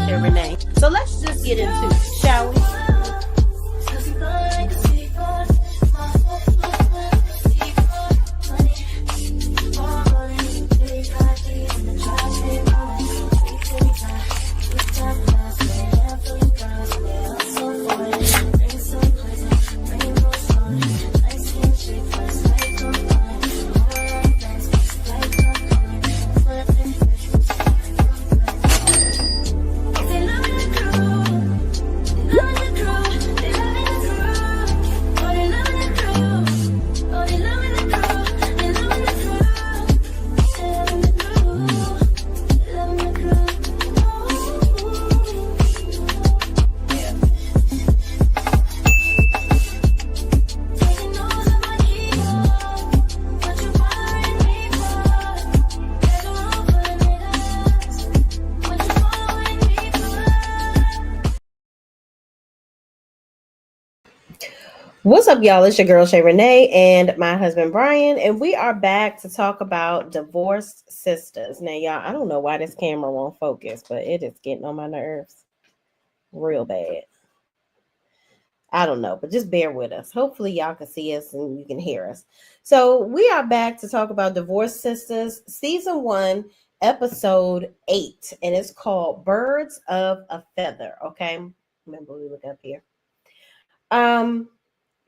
Shay Renee. So let's just get into it, shall we? What's up, y'all? It's your girl Shay Renee and my husband Brian, and we are back to talk about divorced sisters. Now, y'all, I don't know why this camera won't focus, but it is getting on my nerves real bad. I don't know, but just bear with us. Hopefully, y'all can see us and you can hear us. So, we are back to talk about Divorced Sisters, Season 1, Episode 8, and it's called Birds of a Feather. Okay, remember we look up here.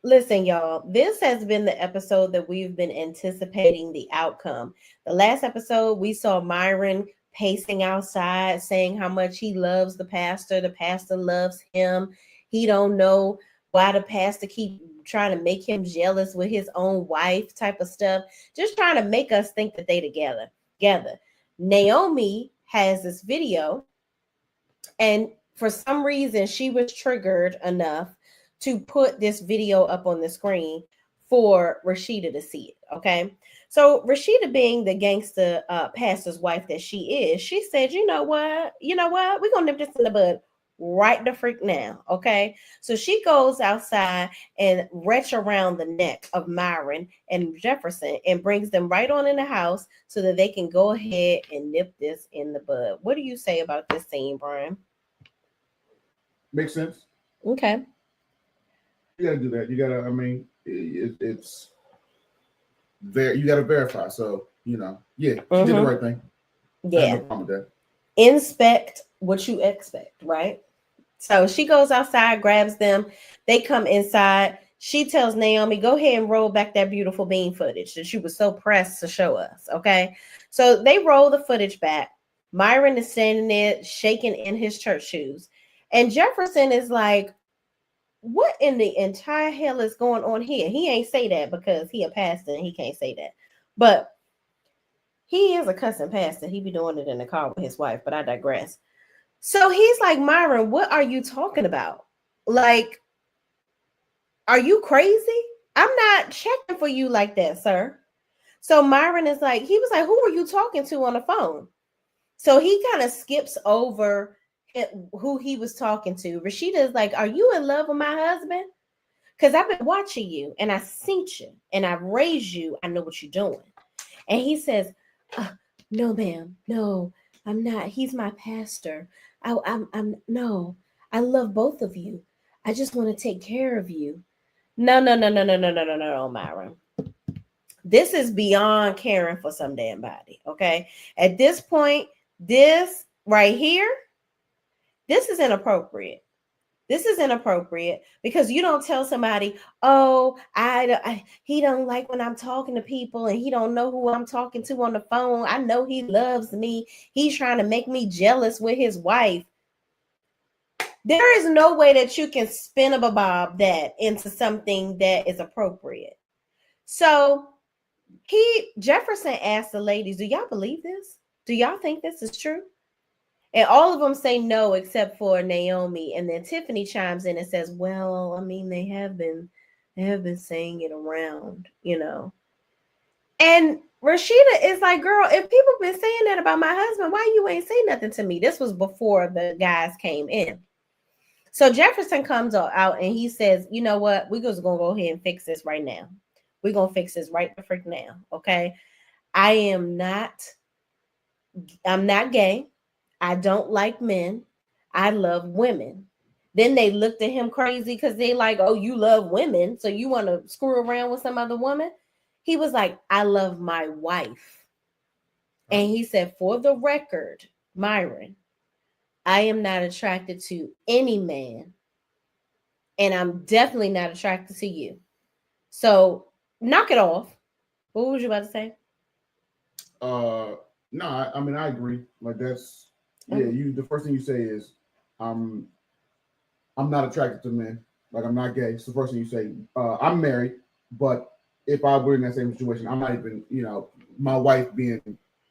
Listen, y'all, this has been the episode that we've been anticipating the outcome. The last episode, we saw Myron pacing outside, saying how much he loves the pastor. The pastor loves him. He don't know why the pastor keep trying to make him jealous with his own wife type of stuff. Just trying to make us think that they together. Naomi has this video, and for some reason, she was triggered enough to put this video up on the screen for Rashida to see it, okay? So Rashida, being the gangster pastor's wife that she is, she said, you know what? We're going to nip this in the bud right the freak now, okay? So she goes outside and wrench around the neck of Myron and Jefferson and brings them right on in the house so that they can go ahead and nip this in the bud. What do you say about this scene, Brian? Makes sense. Okay. You gotta do that. You gotta. I mean, it's there. You gotta verify. So she did the right thing. Yeah. I have no problem with that. Inspect what you expect, right? So she goes outside, grabs them. They come inside. She tells Naomi, "Go ahead and roll back that beautiful bean footage that she was so pressed to show us." Okay. So they roll the footage back. Myron is standing there shaking in his church shoes, and Jefferson is like, what in the entire hell is going on here? He ain't say that because he a pastor and he can't say that. But he is a cussing pastor. He be doing it in the car with his wife, but I digress. So he's like, Myron, what are you talking about? Like, are you crazy? I'm not checking for you like that, sir. So Myron is like, he was like, who are you talking to on the phone? So he kind of skips over who he was talking to. Rashida is like, are you in love with my husband? Because I've been watching you and I've seen you and I've raised you. I know what you're doing. And he says, no, ma'am. No, I'm not. He's my pastor. No, I love both of you. I just want to take care of you. No, Myron. This is beyond caring for some damn body. Okay. At this point, this right here, this is inappropriate. This is inappropriate because you don't tell somebody, oh, he don't like when I'm talking to people and he don't know who I'm talking to on the phone. I know he loves me. He's trying to make me jealous with his wife. There is no way that you can spin a bob that into something that is appropriate. So Jefferson asked the ladies, do y'all believe this? Do y'all think this is true? And all of them say no, except for Naomi. And then Tiffany chimes in and says, well, I mean, they have been saying it around, And Rashida is like, girl, if people been saying that about my husband, why you ain't say nothing to me? This was before the guys came in. So Jefferson comes out and he says, you know what? We're just going to go ahead and fix this right now. We're going to fix this right the freak now. Okay. I'm not gay. I don't like men. I love women. Then they looked at him crazy because they like, oh, you love women, so you want to screw around with some other woman? He was like, I love my wife. And he said, for the record, Myron, I am not attracted to any man. And I'm definitely not attracted to you. So knock it off. What was you about to say? No, I mean I agree. Like that's you the first thing you say is I'm not attracted to men. Like I'm not gay. It's the first thing you say. I'm married, but if I were in that same situation, I'm not even, my wife being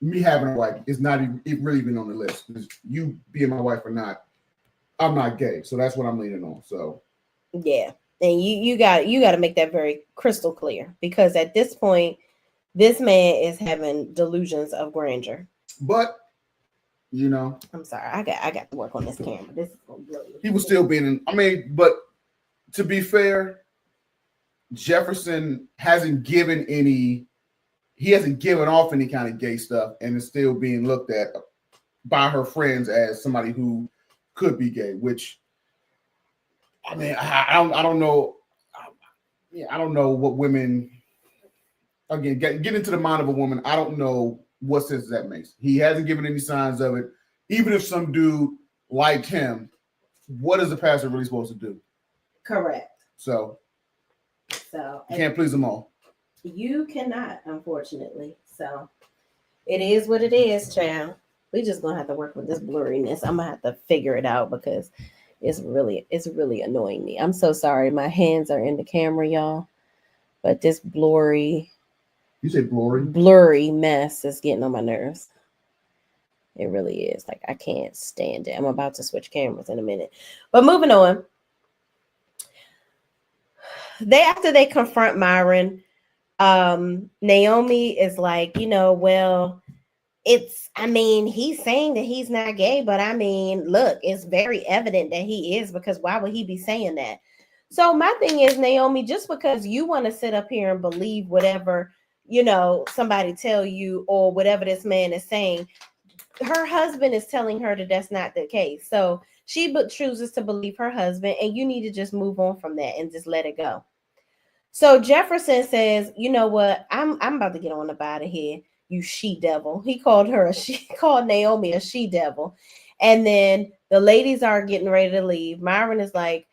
me having a wife is not even really even on the list. You being my wife or not, I'm not gay. So that's what I'm leaning on. So yeah. And you got to make that very crystal clear, because at this point, this man is having delusions of grandeur. But I'm sorry, I got to work on this camera. This is gonna really. He was still being but to be fair, Jefferson hasn't given off any kind of gay stuff, and is still being looked at by her friends as somebody who could be gay, which I mean, I don't know. I don't know what women, again, get into the mind of a woman. I don't know what sense that makes. He hasn't given any signs of it. Even if some dude liked him, what is the pastor really supposed to do? Correct. So you can't please them all. You cannot, unfortunately. So it is what it is, child. We just gonna have to work with this blurriness. I'm gonna have to figure it out because it's really annoying me. I'm so sorry. My hands are in the camera, y'all. But this blurry. You say blurry? Blurry mess is getting on my nerves. It really is. Like, I can't stand it. I'm about to switch cameras in a minute. But moving on. After they confront Myron, Naomi is like, well, he's saying that he's not gay, but look, it's very evident that he is, because why would he be saying that? So my thing is, Naomi, just because you want to sit up here and believe whatever, somebody tell you, or whatever this man is saying, her husband is telling her that that's not the case. So she chooses to believe her husband, and you need to just move on from that and just let it go. So Jefferson says, you know what? I'm about to get on up out of here, you she devil. He called Naomi a she devil. And then the ladies are getting ready to leave. Myron is like,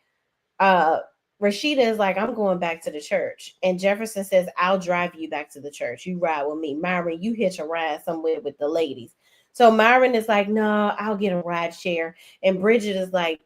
Rashida is like, I'm going back to the church. And Jefferson says, I'll drive you back to the church. You ride with me. Myron, you hitch a ride somewhere with the ladies. So Myron is like, no, I'll get a ride share. And Bridget is like,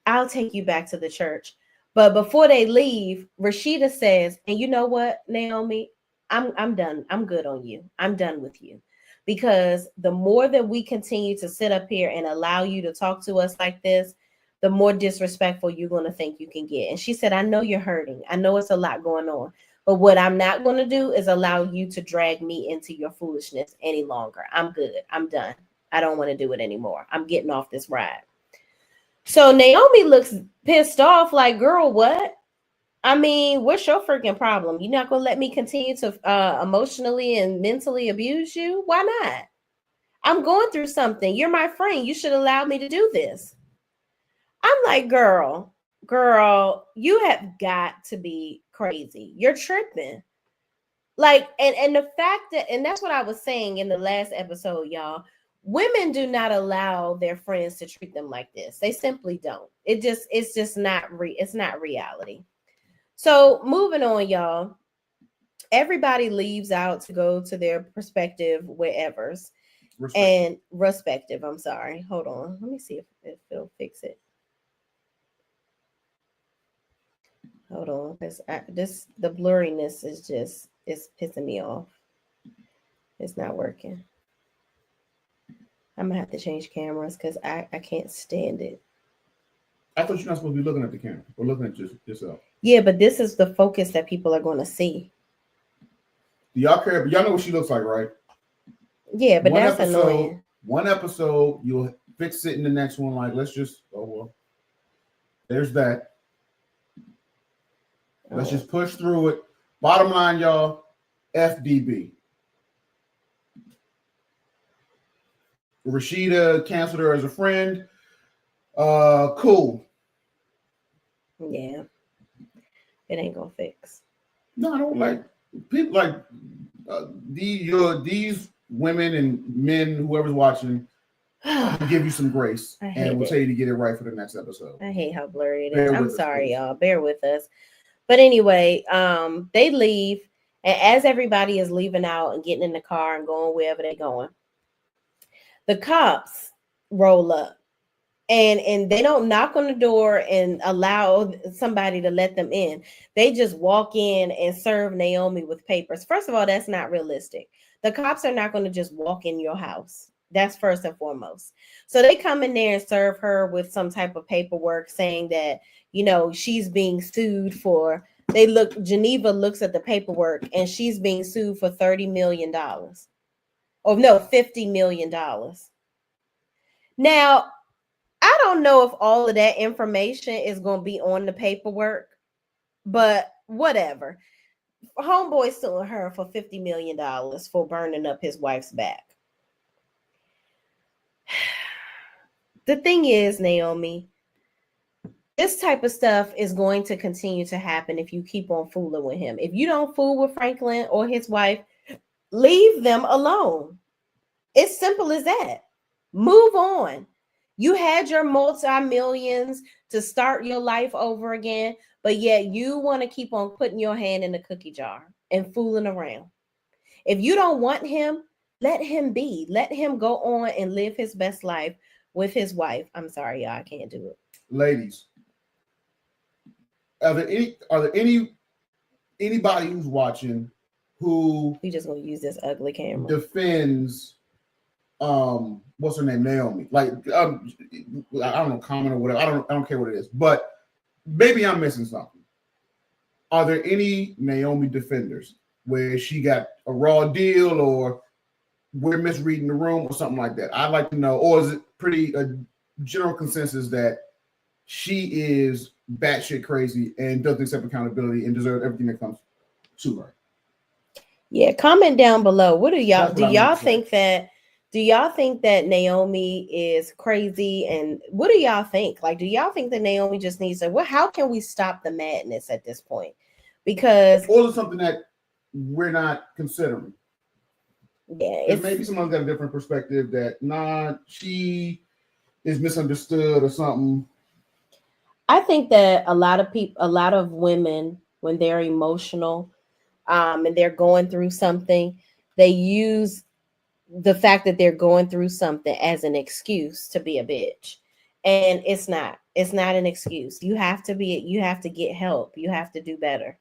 I'll take you back to the church. But before they leave, Rashida says, and you know what, Naomi, I'm done. I'm good on you. I'm done with you. Because the more that we continue to sit up here and allow you to talk to us like this, the more disrespectful you're going to think you can get. And she said, I know you're hurting. I know it's a lot going on. But what I'm not going to do is allow you to drag me into your foolishness any longer. I'm good. I'm done. I don't want to do it anymore. I'm getting off this ride. So Naomi looks pissed off, like, girl, what? What's your freaking problem? You're not going to let me continue to emotionally and mentally abuse you? Why not? I'm going through something. You're my friend. You should allow me to do this. I'm like, girl, you have got to be crazy. You're tripping. Like, and the fact that, and that's what I was saying in the last episode, y'all. Women do not allow their friends to treat them like this. They simply don't. It's just not it's not reality. So moving on, y'all. Everybody leaves out to go to their prospective wherevers. Respective. I'm sorry. Hold on. Let me see if it'll fix it. Hold on, because the blurriness is pissing me off. It's not working. I'm gonna have to change cameras because I can't stand it. I thought you're not supposed to be looking at the camera or looking at yourself. Yeah, but this is the focus that people are going to see. Do y'all care? But y'all know what she looks like, right? Yeah, but that's annoying. One episode, you'll fix it in the next one. Like, let's just, there's that. Let's just push through it. Bottom line, y'all, FDB. Rashida canceled her as a friend. Cool. Yeah, it ain't gonna fix. No, I don't like people like these women and men, whoever's watching, will give you some grace I and hate will it. tell you to get it right for the next episode. I hate how blurry it is. Bear I'm with us, sorry, please. y'all. Bear with us. But anyway, they leave, and as everybody is leaving out and getting in the car and going wherever they're going, the cops roll up. And they don't knock on the door and allow somebody to let them in. They just walk in and serve Naomi with papers. First of all, that's not realistic. The cops are not going to just walk in your house. That's first and foremost. So they come in there and serve her with some type of paperwork saying that, she's being sued for, Geneva looks at the paperwork and she's being sued for $30 million. Oh, no, $50 million. Now, I don't know if all of that information is going to be on the paperwork, but whatever. Homeboy suing her for $50 million for burning up his wife's back. The thing is, Naomi, this type of stuff is going to continue to happen if you keep on fooling with him. If you don't fool with Franklin or his wife, leave them alone. It's simple as that. Move on. You had your multi-millions to start your life over again, but yet you want to keep on putting your hand in the cookie jar and fooling around. If you don't want him, let him be. Let him go on and live his best life with his wife. I'm sorry, y'all, I can't do it. Ladies, are there anybody who's watching who We just gonna use this ugly camera. defends what's her name, Naomi? Like I don't know, comment or whatever. I don't care what it is, but maybe I'm missing something. Are there any Naomi defenders where she got a raw deal or we're misreading the room or something like that? I'd like to know, or is it pretty a general consensus that she is batshit crazy and doesn't accept accountability and deserves everything that comes to her? Yeah, comment down below. What do y'all think that? Do y'all think that Naomi is crazy? And what do y'all think? Like, do y'all think that Naomi just needs to? Well, how can we stop the madness at this point? Because or is it something that we're not considering? Yeah, it's maybe someone's got a different perspective that she is misunderstood or something. I think that a lot of women, when they're emotional, and they're going through something, they use the fact that they're going through something as an excuse to be a bitch. And it's not an excuse. You have to get help. You have to do better.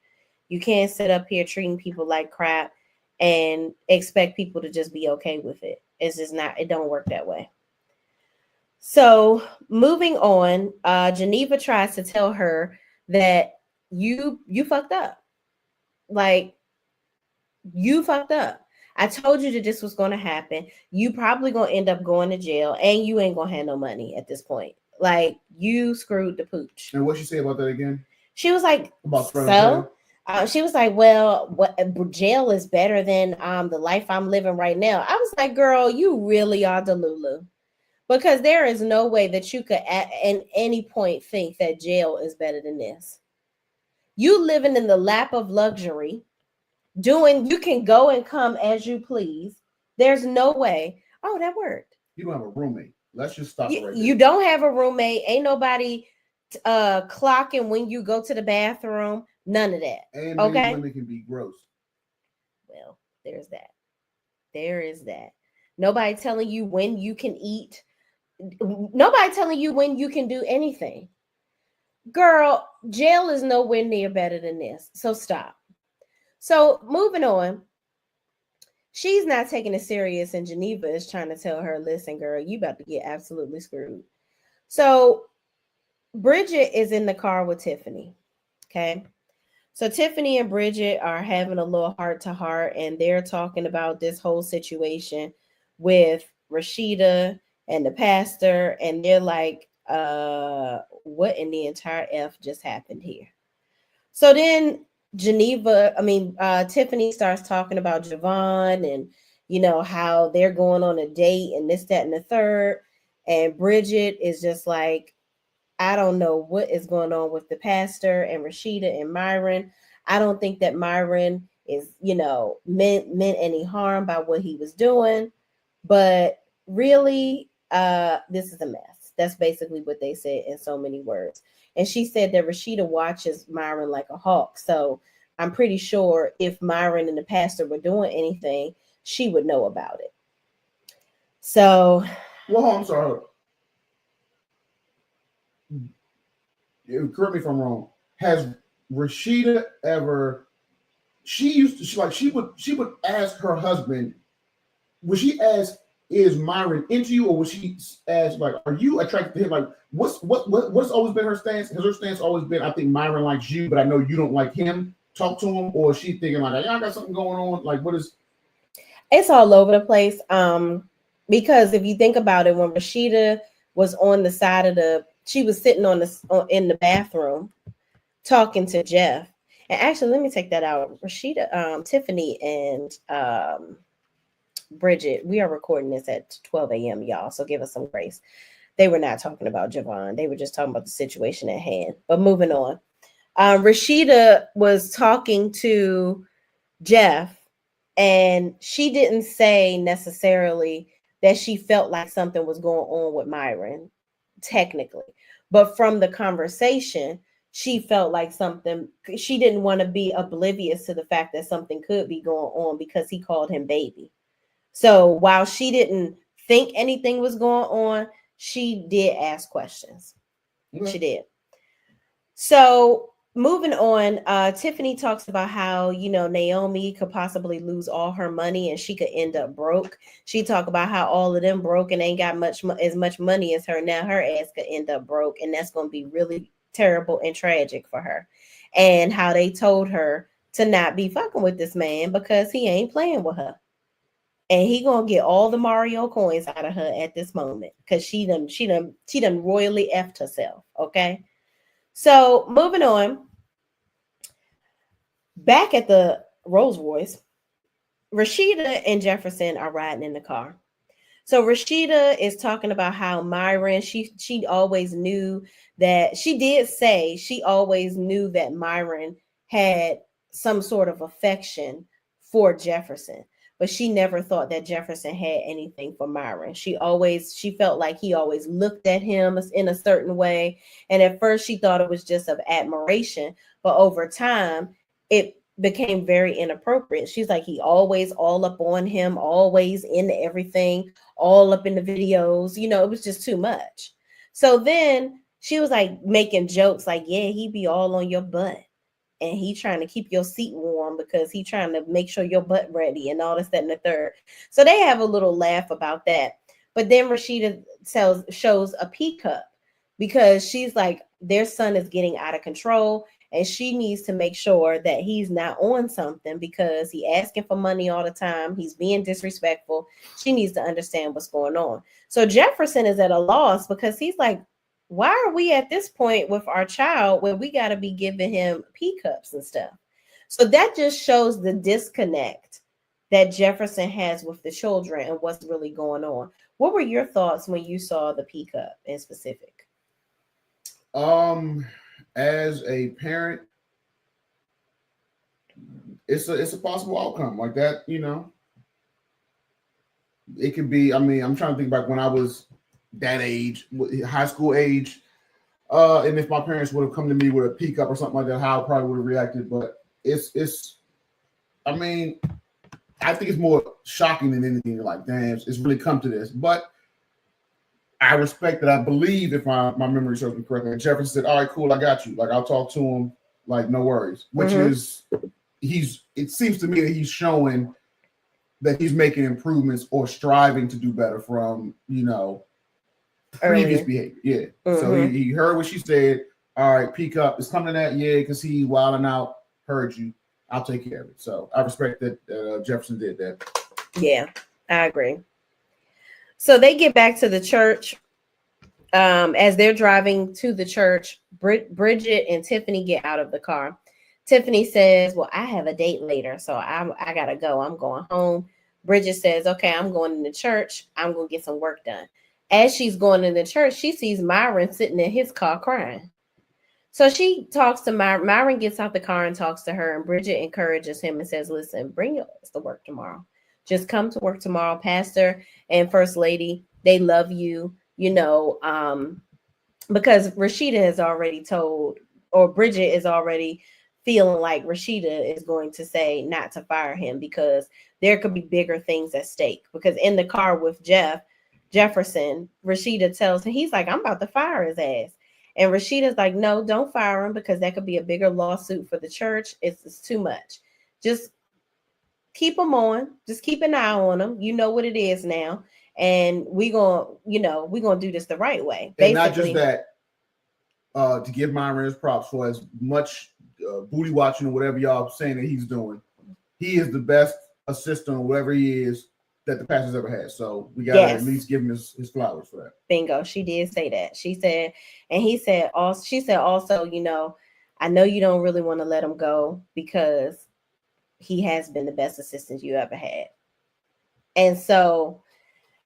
You can't sit up here treating people like crap and expect people to just be okay with it. It's just not, it don't work that way. So moving on, Geneva tries to tell her that you fucked up. Like, you fucked up. I told you that this was going to happen. You probably going to end up going to jail and you ain't going to have no money at this point. Like, you screwed the pooch. And what she say about that again? She was like, she was like, well, what, jail is better than the life I'm living right now. I was like, girl, you really are Delulu. Because there is no way that you could at any point think that jail is better than this. You living in the lap of luxury, you can go and come as you please. There's no way. Oh, that worked. You don't have a roommate. Let's just stop right there. You don't have a roommate. Ain't nobody clocking when you go to the bathroom. None of that. And okay, women can be gross. Well, there's that. There is that. Nobody telling you when you can eat. Nobody telling you when you can do anything. Girl, jail is nowhere near better than this. So stop. So moving on. She's not taking it serious, and Geneva is trying to tell her, listen, girl, you about to get absolutely screwed. So Bridget is in the car with Tiffany. Okay. So Tiffany and Bridget are having a little heart to heart, and they're talking about this whole situation with Rashida and the pastor, and they're like, what in the entire F just happened here? So then Tiffany starts talking about Javon and, how they're going on a date and this, that, and the third. And Bridget is just like, I don't know what is going on with the pastor and Rashida and Myron. I don't think that Myron is, meant any harm by what he was doing, but really, this is a mess. That's basically what they said in so many words. And she said that Rashida watches Myron like a hawk. So I'm pretty sure if Myron and the pastor were doing anything, she would know about it. So, well, I'm sorry. Correct me if I'm wrong. Has Rashida ever? She would ask her husband. Would she ask, "Is Myron into you?" Or would she ask, like, "Are you attracted to him?" Like, what's always been her stance? Has her stance always been, "I think Myron likes you, but I know you don't like him. Talk to him," or is she thinking like, "Y'all got something going on"? Like, what is? It's all over the place. Because if you think about it, when Rashida was on the side of she was sitting in the bathroom talking to Jeff. And actually, let me take that out. Rashida, Tiffany, and Bridget, we are recording this at 12 a.m., y'all. So give us some grace. They were not talking about Javon. They were just talking about the situation at hand. But moving on. Rashida was talking to Jeff, and she didn't say necessarily that she felt like something was going on with Myron, technically. But from the conversation, she felt like something, she didn't want to be oblivious to the fact that something could be going on because he called him baby. So while she didn't think anything was going on, she did ask questions. She did. So moving on, Tiffany talks about how, Naomi could possibly lose all her money and she could end up broke. She talked about how all of them broke and ain't got as much money as her. Now her ass could end up broke, and that's going to be really terrible and tragic for her. And how they told her to not be fucking with this man because he ain't playing with her. And he gonna get all the Mario coins out of her at this moment because she done royally effed herself. Okay. So moving on, back at the Rolls Royce, Rashida and Jefferson are riding in the car. So Rashida is talking about how Myron, she always knew that, she did say she always knew that Myron had some sort of affection for Jefferson, but she never thought that Jefferson had anything for Myron. She felt like he always looked at him in a certain way. And at first she thought it was just of admiration, but over time it became very inappropriate. She's like, he always all up on him, always into everything, all up in the videos. It was just too much. So then she was like making jokes like, yeah, he be all on your butt. And he trying to keep your seat warm because he trying to make sure your butt ready and all this, that, and the third. So they have a little laugh about that. But then Rashida shows a pee cup because she's like, their son is getting out of control. And she needs to make sure that he's not on something because he's asking for money all the time. He's being disrespectful. She needs to understand what's going on. So Jefferson is at a loss because he's like, why are we at this point with our child where we got to be giving him pee cups and stuff? So that just shows the disconnect that Jefferson has with the children and what's really going on. What were your thoughts when you saw the pee cup in specific? As a parent, it's a possible outcome like that. It can be. I mean, I'm trying to think back when I was that age, high school age, and if my parents would have come to me with a pee cup or something like that, how I probably would have reacted. But it's. I mean, I think it's more shocking than anything. You're like, damn, it's really come to this. But I respect that. I believe, if my memory serves me correctly, Jefferson said, all right, cool, I got you. Like, I'll talk to him, like, no worries. Which is, it seems to me that he's showing that he's making improvements or striving to do better from, previous behavior. Yeah. So he heard what she said. All right, peek up. It's coming to that, yeah, because he wilding out, heard you. I'll take care of it. So I respect that Jefferson did that. Yeah, I agree. So they get back to the church. As they're driving to the church, Bridget and Tiffany get out of the car. Tiffany says, well, I have a date later, so I gotta go. I'm going home. Bridget says, okay, I'm going to church. I'm going to get some work done. as she's going into church, she sees Myron sitting in his car crying. So she talks to Myron. Myron gets out the car and talks to her, and Bridget encourages him and says, listen, bring your ass to work tomorrow. Just come to work tomorrow. Pastor and First Lady, they love you, because Rashida has already told, or Bridget is already feeling like Rashida is going to say not to fire him because there could be bigger things at stake. Because in the car with Jefferson, Rashida tells him, he's like, I'm about to fire his ass. And Rashida's like, no, don't fire him because that could be a bigger lawsuit for the church. It's too much. Just keep him on. Just keep an eye on him. You know what it is now. And we're gonna do this the right way. And not just that, to give Myron his props for as much booty watching or whatever y'all saying that he's doing. He is the best assistant or whatever he is that the pastor's ever had. So we gotta at least give him his flowers for that. Bingo. She did say that. She said, and he said also, she said also, I know you don't really want to let him go because he has been the best assistant you ever had. And so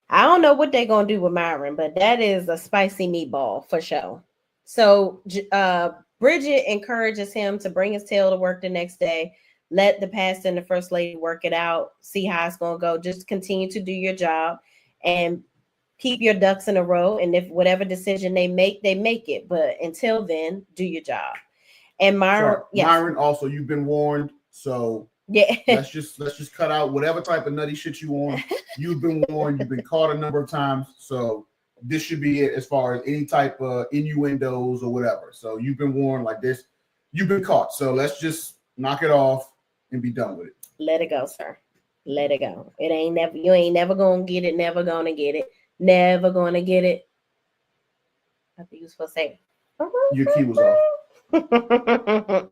I don't know what they're going to do with Myron, but that is a spicy meatball for sure. So Bridget encourages him to bring his tail to work the next day. Let the pastor and the First Lady work it out. See how it's going to go. Just continue to do your job and keep your ducks in a row. And if whatever decision they make it. But until then, do your job. And Myron, Myron, also, you've been warned. So let's just cut out whatever type of nutty shit you want. You've been warned. You've been caught a number of times. So this should be it as far as any type of innuendos or whatever. So you've been warned like this. You've been caught. So let's just knock it off and be done with it. Let it go, sir. Let it go. You ain't never gonna get it. Never gonna get it. Never gonna get it. I think you were supposed to say your key was off.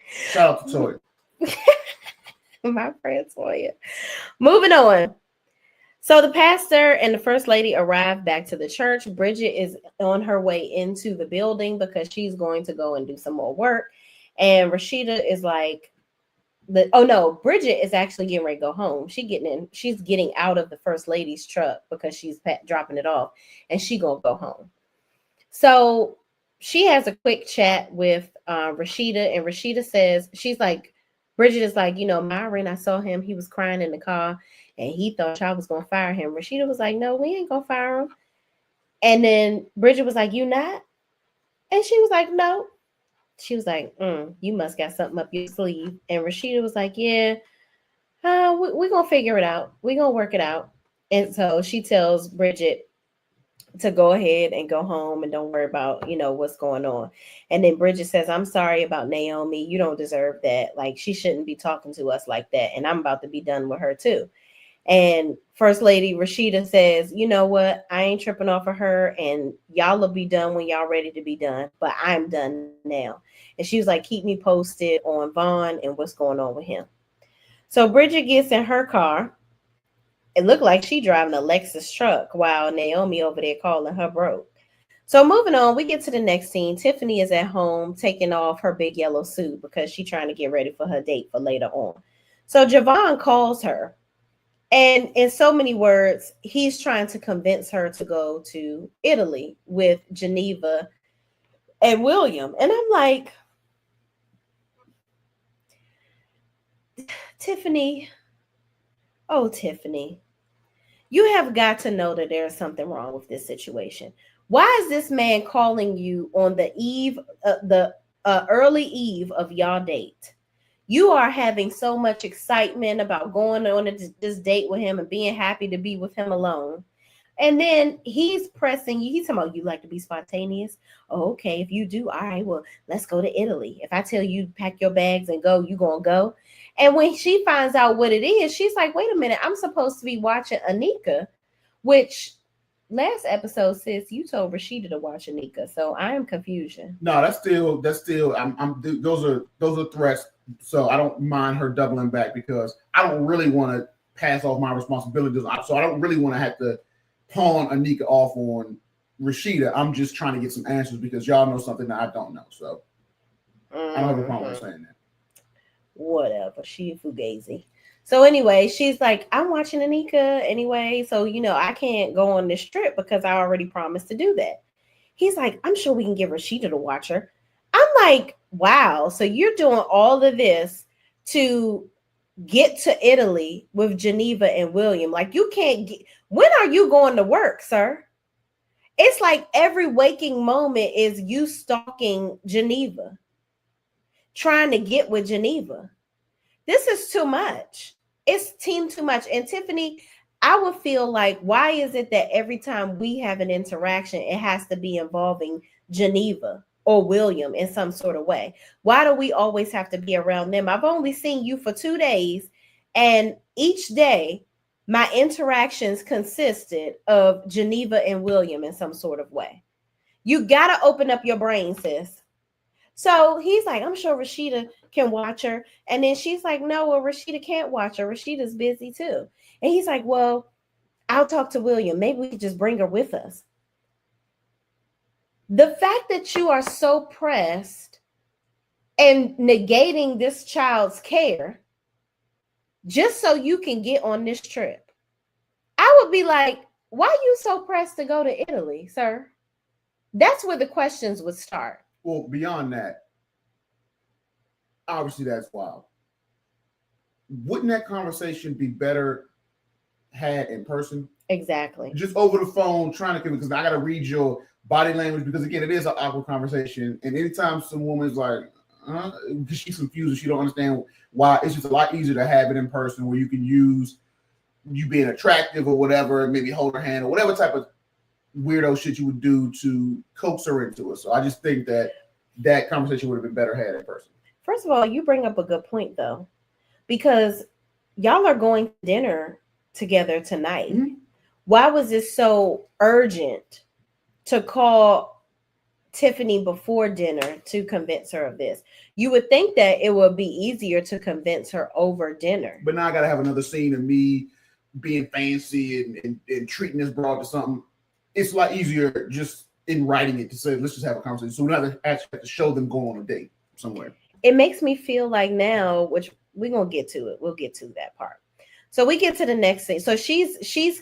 Shout out to Toya. My friend Toya. Moving on. So the pastor and the First Lady arrive back to the church. Bridget is on her way into the building because she's going to go and do some more work. And Rashida is like, Bridget is actually getting ready to go home. She's getting out of the First Lady's truck because she's dropping it off, and she gonna go home. So she has a quick chat with Rashida, and Rashida says, she's like, Bridget is like, Myron, I saw him. He was crying in the car, and he thought y'all was gonna fire him. Rashida was like, no, we ain't gonna fire him. And then Bridget was like, you not? And she was like, no. She was like, you must got something up your sleeve. And Rashida was like, yeah, we're going to figure it out. We're going to work it out. And so she tells Bridget to go ahead and go home and don't worry about, what's going on. And then Bridget says, I'm sorry about Naomi. You don't deserve that. Like, she shouldn't be talking to us like that. And I'm about to be done with her too. And First Lady Rashida says, you know what? I ain't tripping off of her, and y'all will be done when y'all ready to be done. But I'm done now. And she was like, keep me posted on Vaughn and what's going on with him. So Bridget gets in her car. It looked like she driving a Lexus truck while Naomi over there calling her broke. So moving on, we get to the next scene. Tiffany is at home taking off her big yellow suit because she's trying to get ready for her date for later on. So Javon calls her. And in so many words, he's trying to convince her to go to Italy with Geneva and William. And I'm like, Tiffany, you have got to know that there's something wrong with this situation. Why is this man calling you on the eve, early eve of y'all date? You are having so much excitement about going on this date with him and being happy to be with him alone. And then he's pressing you. He's talking about, you like to be spontaneous. Oh, okay. If you do, all right, well, let's go to Italy. If I tell you pack your bags and go, you gonna go. And when she finds out what it is, she's like, wait a minute, I'm supposed to be watching Anika, which last episode, sis, you told Rashida to watch Anika. So I am confusion. No, that's still those are threats. So I don't mind her doubling back because I don't really want to pass off my responsibilities. So I don't really want to have to pawn Anika off on Rashida. I'm just trying to get some answers because y'all know something that I don't know. So I don't have a problem with saying that. Whatever. She a fugazi. So anyway, she's like, I'm watching Anika anyway. So, I can't go on this trip because I already promised to do that. He's like, I'm sure we can get Rashida to watch her. I'm like, wow. So you're doing all of this to get to Italy with Geneva and William. Like, you can't get, when are you going to work, sir? It's like every waking moment is you stalking Geneva, trying to get with Geneva. This is too much. It's too much. And Tiffany, I would feel like, why is it that every time we have an interaction, it has to be involving Geneva or William in some sort of way? Why do we always have to be around them? I've only seen you for 2 days, and each day my interactions consisted of Geneva and William in some sort of way. You got to open up your brain, sis. So he's like, I'm sure Rashida can watch her. And then she's like, no, well, Rashida can't watch her. Rashida's busy too. And he's like, well, I'll talk to William. Maybe we could just bring her with us. The fact that you are so pressed and negating this child's care just so you can get on this trip, I would be like, why are you so pressed to go to Italy, sir? That's where the questions would start. Well, beyond that, obviously that's wild. Wouldn't that conversation be better had in person? Exactly. Just over the phone, trying to, because I got to read your body language, because again, it is an awkward conversation. And anytime some woman's like, because she's confused and she don't understand why, it's just a lot easier to have it in person, where you can use you being attractive or whatever, maybe hold her hand or whatever type of weirdo shit you would do to coax her into it. So I just think that conversation would have been better had in person. First of all, you bring up a good point though, because y'all are going to dinner together tonight. Mm-hmm. Why was it so urgent to call Tiffany before dinner to convince her of this? You would think that it would be easier to convince her over dinner. But now I got to have another scene of me being fancy and treating this broad to something. It's a lot easier just in writing it to say, let's just have a conversation. So we don't actually have to show them going on a date somewhere. It makes me feel like now, which we're going to get to it. We'll get to that part. So we get to the next thing. So she's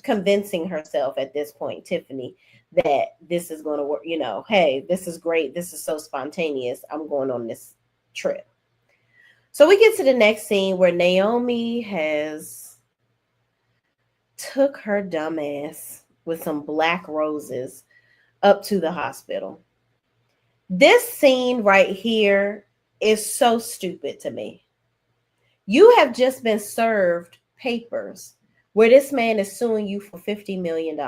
convincing herself at this point, Tiffany, that this is going to work. Hey, this is great. This is so spontaneous. I'm going on this trip. So we get to the next scene where Naomi has took her dumb ass with some black roses up to the hospital. This scene right here is so stupid to me. You have just been served papers where this man is suing you for $50 million.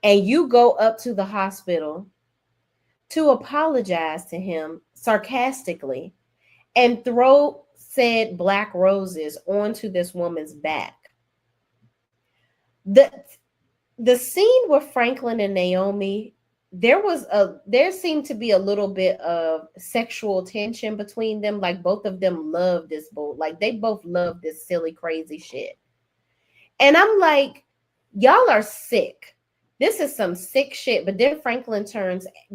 And you go up to the hospital to apologize to him sarcastically and throw said black roses onto this woman's back. The scene with Franklin and Naomi, there seemed to be a little bit of sexual tension between them. Like both of them love this bull. Like they both love this silly, crazy shit. And I'm like, y'all are sick. This is some sick shit. But then Franklin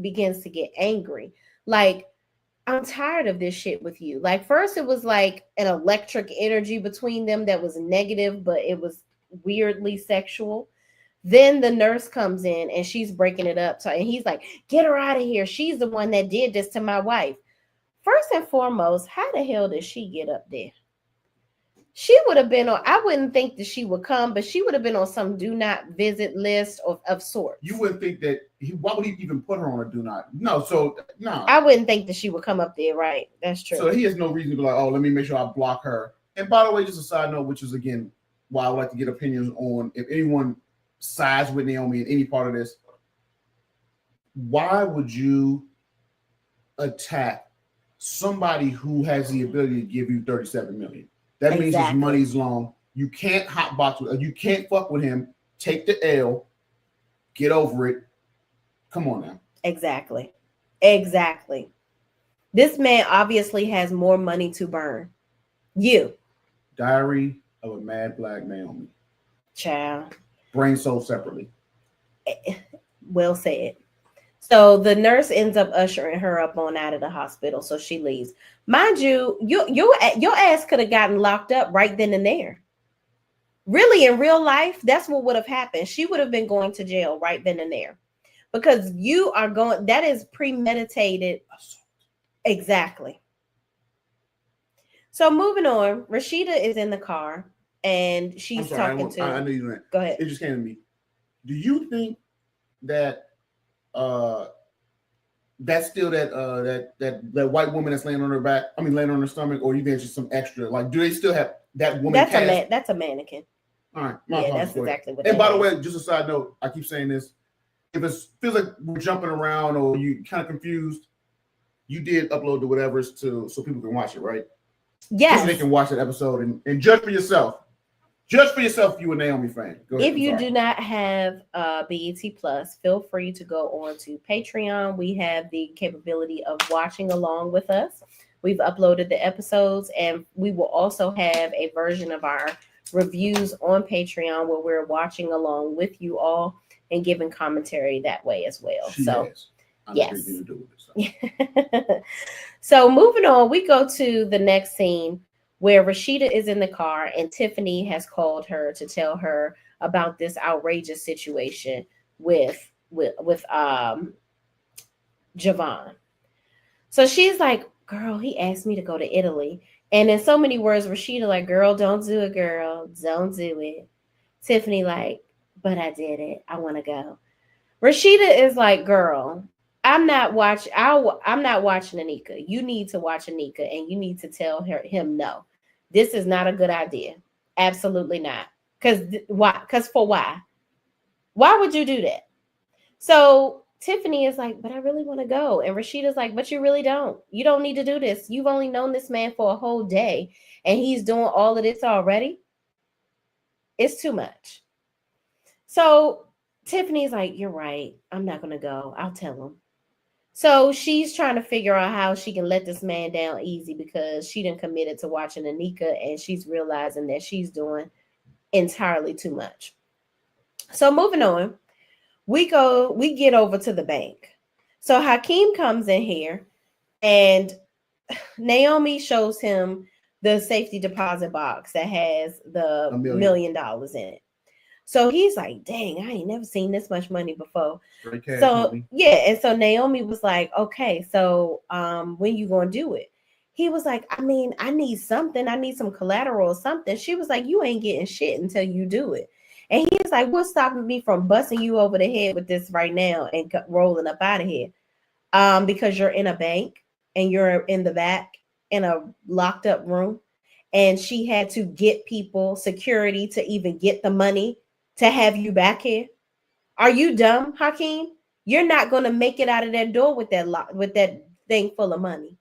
begins to get angry. Like, I'm tired of this shit with you. Like first it was like an electric energy between them that was negative, but it was weirdly sexual. Then the nurse comes in and she's breaking it up. And he's like, get her out of here. She's the one that did this to my wife. First and foremost, how the hell did she get up there? She would have been on, I wouldn't think that she would come, but she would have been on some do not visit list of sorts. You wouldn't think that, why would he even put her on a do not? No, so, no. I wouldn't think that she would come up there, right? That's true. So he has no reason to be like, oh, let me make sure I block her. And by the way, just a side note, which is, again, why I would like to get opinions on if anyone sides with Naomi in any part of this. Why would you attack somebody who has the ability to give you $37 million? That means his money's long. You can't hotbox with, you can't fuck with him. Take the L, get over it. Come on now. Exactly. This man obviously has more money to burn. Diary of a Mad Black Naomi. Child. Brain soul separately. Well said. So the nurse ends up ushering her up on out of the hospital. So she leaves. Mind you, your ass could have gotten locked up right then and there. Really, in real life, that's what would have happened. She would have been going to jail right then and there because you are going. That is premeditated. Exactly. So moving on, Rashida is in the car and she's talking to. I know you know. Go ahead. It just came to me. Do you think that that's still that white woman that's laying on her back? I mean, laying on her stomach, or you think it's just some extra? Like, do they still have that woman? That's a mannequin. All right. Yeah, that's exactly what. And by the way, just a side note, I keep saying this. If it feels like we're jumping around or you kind of confused, you did upload the whatever's so people can watch it, right? Yes. So they can watch that episode and judge for yourself. Judge for yourself if you're a Naomi fan. Go ahead, if you do not have BET Plus, feel free to go on to Patreon. We have the capability of watching along with us. We've uploaded the episodes, and we will also have a version of our reviews on Patreon where we're watching along with you all and giving commentary that way as well. Yes. So moving on, we go to the next scene where Rashida is in the car and Tiffany has called her to tell her about this outrageous situation with Javon. So she's like, girl, he asked me to go to Italy. And in so many words, Rashida like, girl, don't do it, girl. Don't do it. Tiffany like, but I did it. I want to go. Rashida is like, girl, I'm not watching Anika. You need to watch Anika and you need to tell him no. This is not a good idea. Absolutely not. Why? Why would you do that? So Tiffany is like, but I really want to go. And Rashida's like, but you really don't. You don't need to do this. You've only known this man for a whole day and he's doing all of this already. It's too much. So Tiffany's like, you're right. I'm not going to go. I'll tell him. So she's trying to figure out how she can let this man down easy because she done committed to watching Anika and she's realizing that she's doing entirely too much. So moving on, we get over to the bank. So Hakeem comes in here and Naomi shows him the safety deposit box that has the $1 million in it. So he's like, dang, I ain't never seen this much money before. And so Naomi was like, okay, so when you gonna do it? He was like, I mean, I need something. I need some collateral or something. She was like, you ain't getting shit until you do it. And he's like, what's stopping me from busting you over the head with this right now and rolling up out of here? Because you're in a bank and you're in the back in a locked up room. And she had to get people security to even get the money to have you back here. Are you dumb, Hakeem? You're not going to make it out of that door with that thing full of money.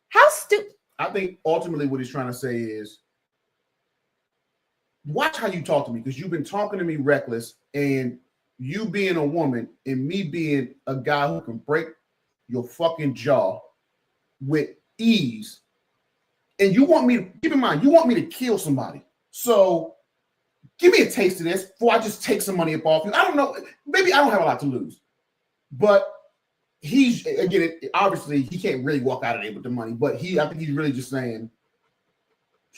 How stupid. I think ultimately what he's trying to say is, watch how you talk to me, because you've been talking to me reckless, and you being a woman and me being a guy who can break your fucking jaw with ease. And you want me to, keep in mind, you want me to kill somebody. So give me a taste of this before I just take some money up off you. I don't know. Maybe I don't have a lot to lose. But he's, again, obviously he can't really walk out of there with the money. But I think he's really just saying,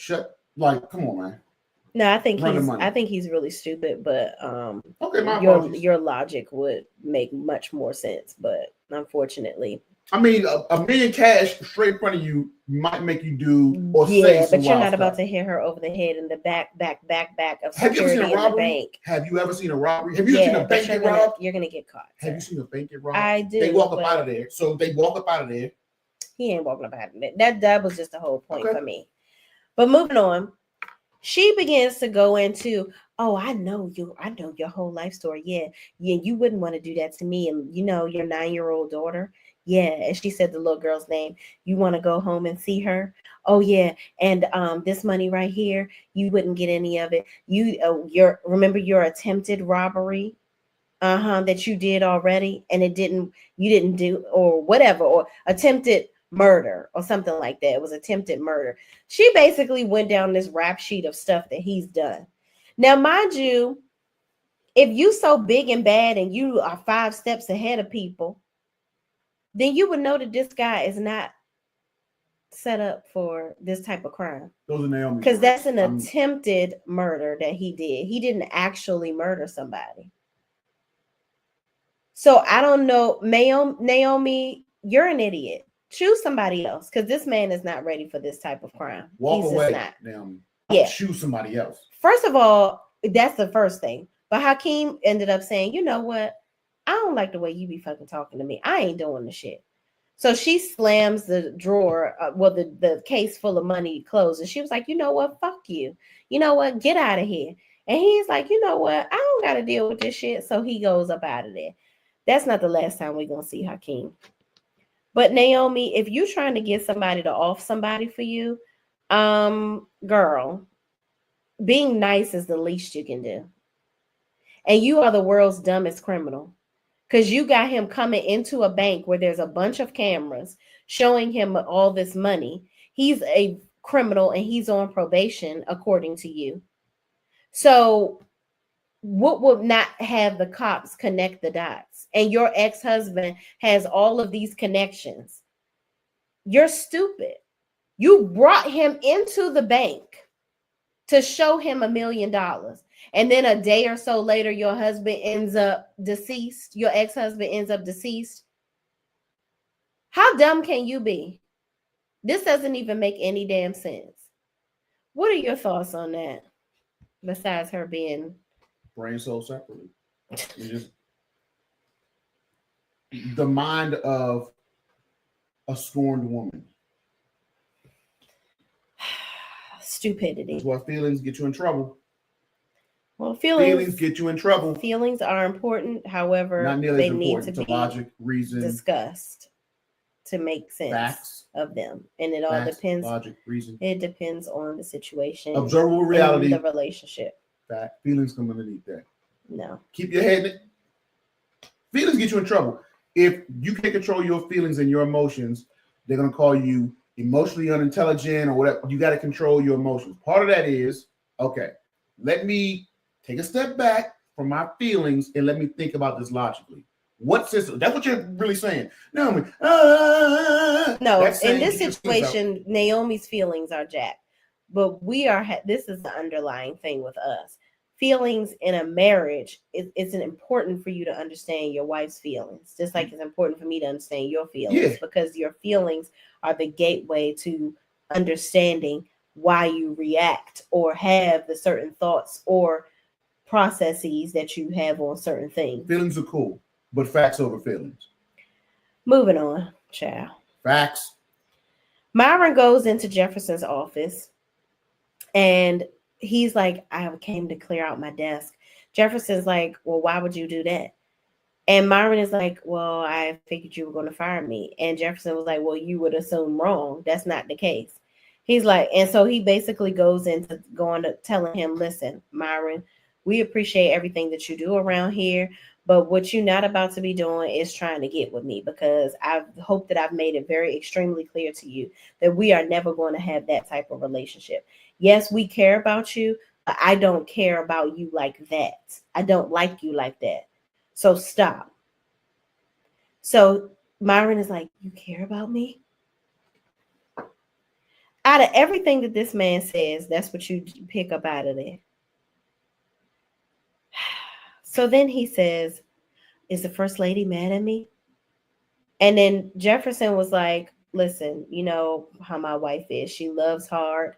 come on, man. No, I think he's really stupid, but okay, your logic would make much more sense. But unfortunately, I mean, $1 million cash straight in front of you might make you do or say some but you're not stuff. about to hit her over the head in the back of security. Have you ever seen a robbery? In the bank. Have you ever seen a robbery? Have you seen a bank get robbed? You're gonna get caught. Have you seen a bank get robbed? I do. They walk up out of there. So they walk up out of there. He ain't walking up out of there. That was just the whole point for me. But moving on, she begins to go into, oh, I know your whole life story. Yeah, you wouldn't want to do that to me. And you know your 9-year-old daughter. Yeah, and she said the little girl's name. You want to go home and see her? Oh yeah, and this money right here, you wouldn't get any of it. Remember your attempted robbery, that you did already, and you didn't do or whatever, or attempted murder or something like that. It was attempted murder. She basically went down this rap sheet of stuff that he's done. Now, mind you, If you so big and bad and you are 5 steps ahead of people, then you would know that this guy is not set up for this type of crime. Those are Naomi. Because that's an attempted murder that he did. He didn't actually murder somebody. So I don't know, Naomi, you're an idiot. Choose somebody else, because this man is not ready for this type of crime. Walk He's away, just not. Naomi. Yeah. Choose somebody else. First of all, that's the first thing. But Hakeem ended up saying, you know what? I don't like the way you be fucking talking to me. I ain't doing the shit. So she slams the drawer, the case full of money closed. And she was like, you know what? Fuck you. You know what? Get out of here. And he's like, you know what? I don't got to deal with this shit. So he goes up out of there. That's not the last time we're going to see Hakeem. But Naomi, if you're trying to get somebody to off somebody for you, girl, being nice is the least you can do. And you are the world's dumbest criminal, because you got him coming into a bank where there's a bunch of cameras showing him all this money. He's a criminal and he's on probation, according to you. So what would not have the cops connect the dots? And your ex-husband has all of these connections. You're stupid. You brought him into the bank to show him $1 million. And then a day or so later, your husband ends up deceased. Your ex-husband ends up deceased. How dumb can you be? This doesn't even make any damn sense. What are your thoughts on that? Besides her being brain, soul separately. Just the mind of a scorned woman. Stupidity. That's why feelings get you in trouble. Well, feelings get you in trouble. Feelings are important. However, not nearly they as need important to to be logic, reason, discussed to make sense facts, of them. And it all depends. Logic, reason. It depends on the situation. Observable reality. The relationship. Fact. Feelings come underneath that. No. Keep your head in it. Feelings get you in trouble. If you can't control your feelings and your emotions, they're going to call you emotionally unintelligent or whatever. You got to control your emotions. Part of that is, okay, let me take a step back from my feelings and let me think about this logically. What system? That's what you're really saying. No, in this situation, Naomi's feelings are jacked. But this is the underlying thing with us. Feelings in a marriage, it's important for you to understand your wife's feelings, just like it's important for me to understand your feelings, because your feelings are the gateway to understanding why you react or have the certain thoughts or processes that you have on certain things. Feelings are cool, but facts over feelings. Moving on, child. Facts. Myron goes into Jefferson's office and he's like, I came to clear out my desk. Jefferson's like, well, why would you do that? And Myron is like, well, I figured you were going to fire me. And Jefferson was like, well, you would assume wrong. That's not the case. He's like, and so he basically goes into telling him, listen, Myron, we appreciate everything that you do around here, but what you're not about to be doing is trying to get with me, because I hope that I've made it very extremely clear to you that we are never going to have that type of relationship. Yes, we care about you, but I don't care about you like that. I don't like you like that. So stop. So Myron is like, you care about me? Out of everything that this man says, that's what you pick up out of there. So then he says, is the first lady mad at me? And then Jefferson was like, listen, you know how my wife is. She loves hard,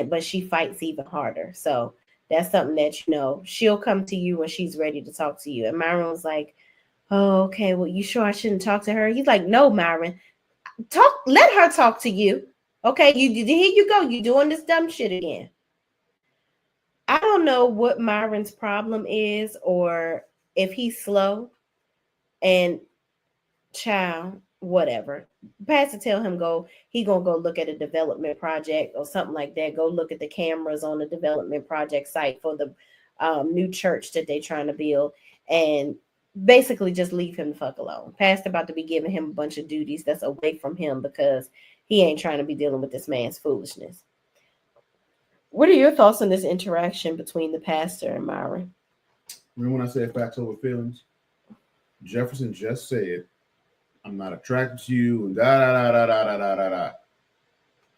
but she fights even harder. So that's something that, you know, she'll come to you when she's ready to talk to you. And Myron was like, oh, okay, well, you sure I shouldn't talk to her? He's like, no, Myron, let her talk to you. Okay, here you go. You doing this dumb shit again. I don't know what Myron's problem is, or if he's slow and child, whatever. Pastor tell him he gonna go look at a development project or something like that. Go look at the cameras on the development project site for the new church that they trying to build, and basically just leave him the fuck alone. Pastor about to be giving him a bunch of duties that's away from him because he ain't trying to be dealing with this man's foolishness. What are your thoughts on this interaction between the pastor and Myron? Remember when I said facts over feelings? Jefferson just said, I'm not attracted to you, and da da da da da da da da.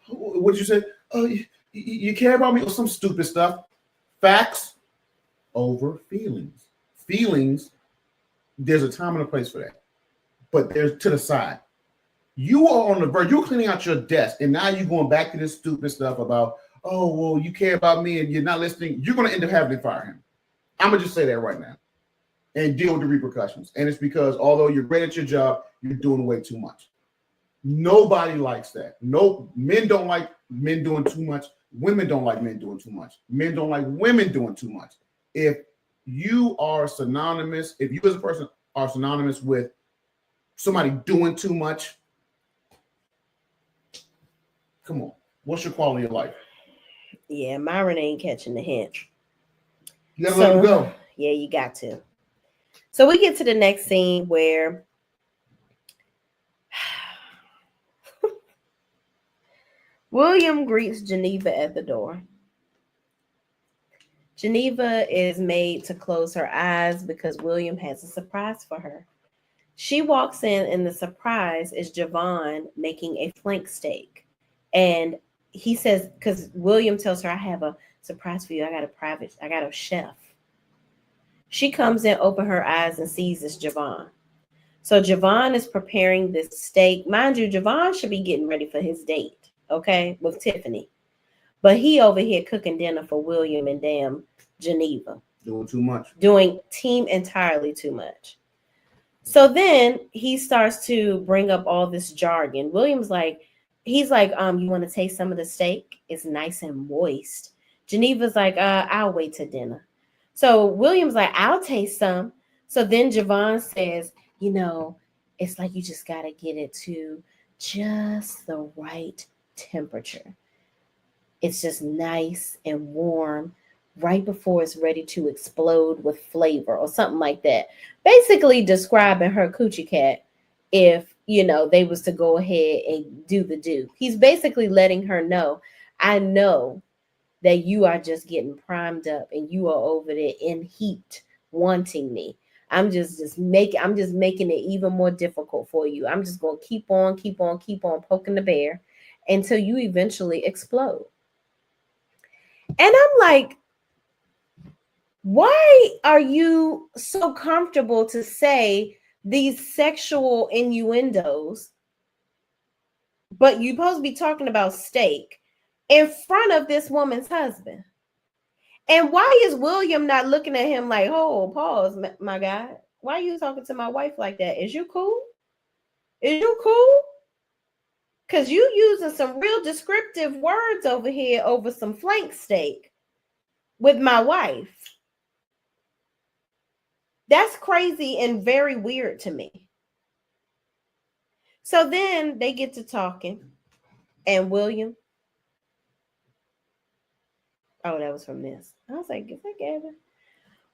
What did you say? Oh, you care about me or some stupid stuff? Facts over feelings. Feelings, there's a time and a place for that. But there's to the side. You are on the verge, you're cleaning out your desk, and now you're going back to this stupid stuff about, oh, well, you care about me and you're not listening. You're going to end up having to fire him. I'm going to just say that right now and deal with the repercussions. And it's because although you're great at your job, you're doing way too much. Nobody likes that. No, men don't like men doing too much. Women don't like men doing too much. Men don't like women doing too much. If you are synonymous, if you as a person are synonymous with somebody doing too much, come on. What's your quality of life? Yeah, Myron ain't catching the hint. You gotta let him go. Yeah, you got to. So we get to the next scene where William greets Geneva at the door. Geneva is made to close her eyes because William has a surprise for her. She walks in, and the surprise is Javon making a flank steak. And he says, because William tells her, I have a surprise for you. I got a chef. She comes in, open her eyes, and sees it's Javon. So Javon is preparing this steak. Mind you, Javon should be getting ready for his date, okay, with Tiffany. But he over here cooking dinner for William and damn Geneva. Doing too much. Doing entirely too much. So then he starts to bring up all this jargon. William's like, he's like, you want to taste some of the steak? It's nice and moist. Geneva's like, I'll wait till dinner. So William's like, I'll taste some. So then Javon says, it's like you just got to get it to just the right temperature. It's just nice and warm right before it's ready to explode with flavor or something like that. Basically describing her coochie cat if, they was to go ahead and do the do. He's basically letting her know, I know that you are just getting primed up and you are over there in heat wanting me. I'm just making it even more difficult for you. I'm just going to keep on poking the bear until you eventually explode. And I'm like, why are you so comfortable to say these sexual innuendos, but you're supposed to be talking about steak in front of this woman's husband? And why is William not looking at him like, oh, pause, my guy? Why are you talking to my wife like that? Is you cool? Because you using some real descriptive words over here over some flank steak with my wife. That's crazy and very weird to me. So then they get to talking, and William, oh, that was from this. I was like, is that Gavin?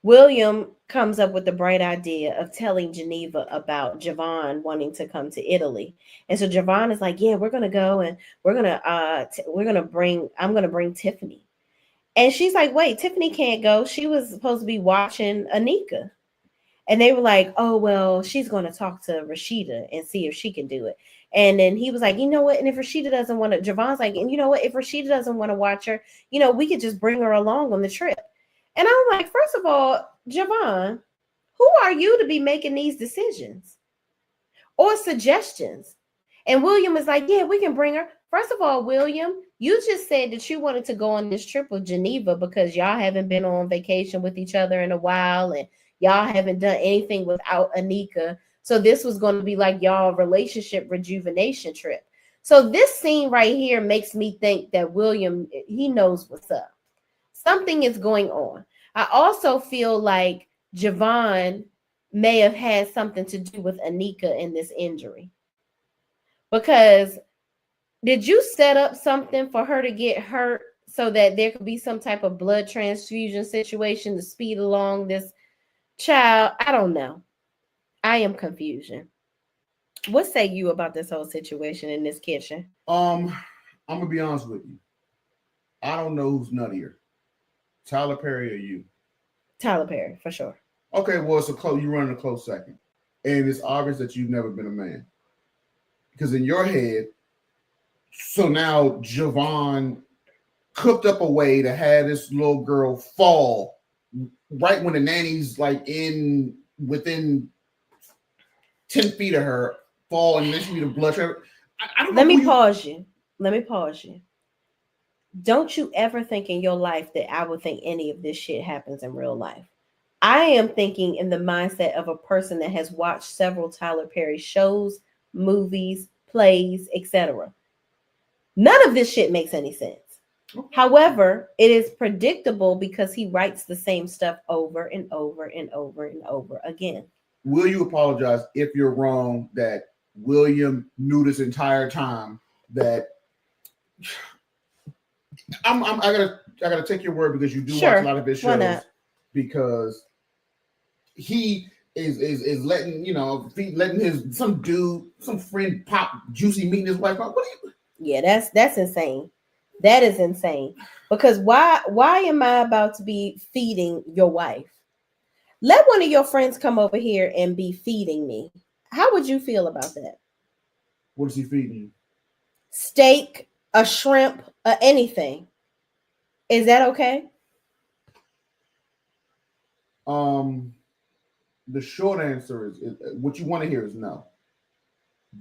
William comes up with the bright idea of telling Geneva about Javon wanting to come to Italy. And so Javon is like, yeah, we're going to go and I'm going to bring Tiffany. And she's like, wait, Tiffany can't go. She was supposed to be watching Anika. And they were like, oh, well, she's going to talk to Rashida and see if she can do it. And then he was like, you know what? And if Rashida doesn't want to, Javon's like, and you know what? If Rashida doesn't want to watch her, we could just bring her along on the trip. And I'm like, first of all, Javon, who are you to be making these decisions or suggestions? And William is like, yeah, we can bring her. First of all, William, you just said that you wanted to go on this trip with Geneva because y'all haven't been on vacation with each other in a while and y'all haven't done anything without Anika. So this was going to be like y'all relationship rejuvenation trip. So this scene right here makes me think that William, he knows what's up. Something is going on. I also feel like Javon may have had something to do with Anika in this injury. Because did you set up something for her to get hurt so that there could be some type of blood transfusion situation to speed along this child? I don't know. I am confusion. What say you about this whole situation in this kitchen? I'm gonna be honest with you. I don't know who's nuttier, Tyler Perry or you. Tyler Perry, for sure. Okay, well, it's you run a close second, and it's obvious that you've never been a man, because in your head, so now Javon cooked up a way to have this little girl fall right when the nanny's like within 10 feet of her, fall, and then she need a blood pressure. I don't know. Let me pause you. Don't you ever think in your life that I would think any of this shit happens in real life. I am thinking in the mindset of a person that has watched several Tyler Perry shows, movies, plays, etc. None of this shit makes any sense. However, it is predictable because he writes the same stuff over and over and over and over again. Will you apologize if you're wrong that William knew this entire time that I gotta take your word because you do watch a lot of his shows, because he is letting letting some friend pop juicy meat in his wife. What are you? Yeah, that's insane. That is insane. Because why am I about to be feeding your wife? Let one of your friends come over here and be feeding me. How would you feel about that? What is he feeding you? Steak, a shrimp, anything. Is that okay? The short answer is what you want to hear is no.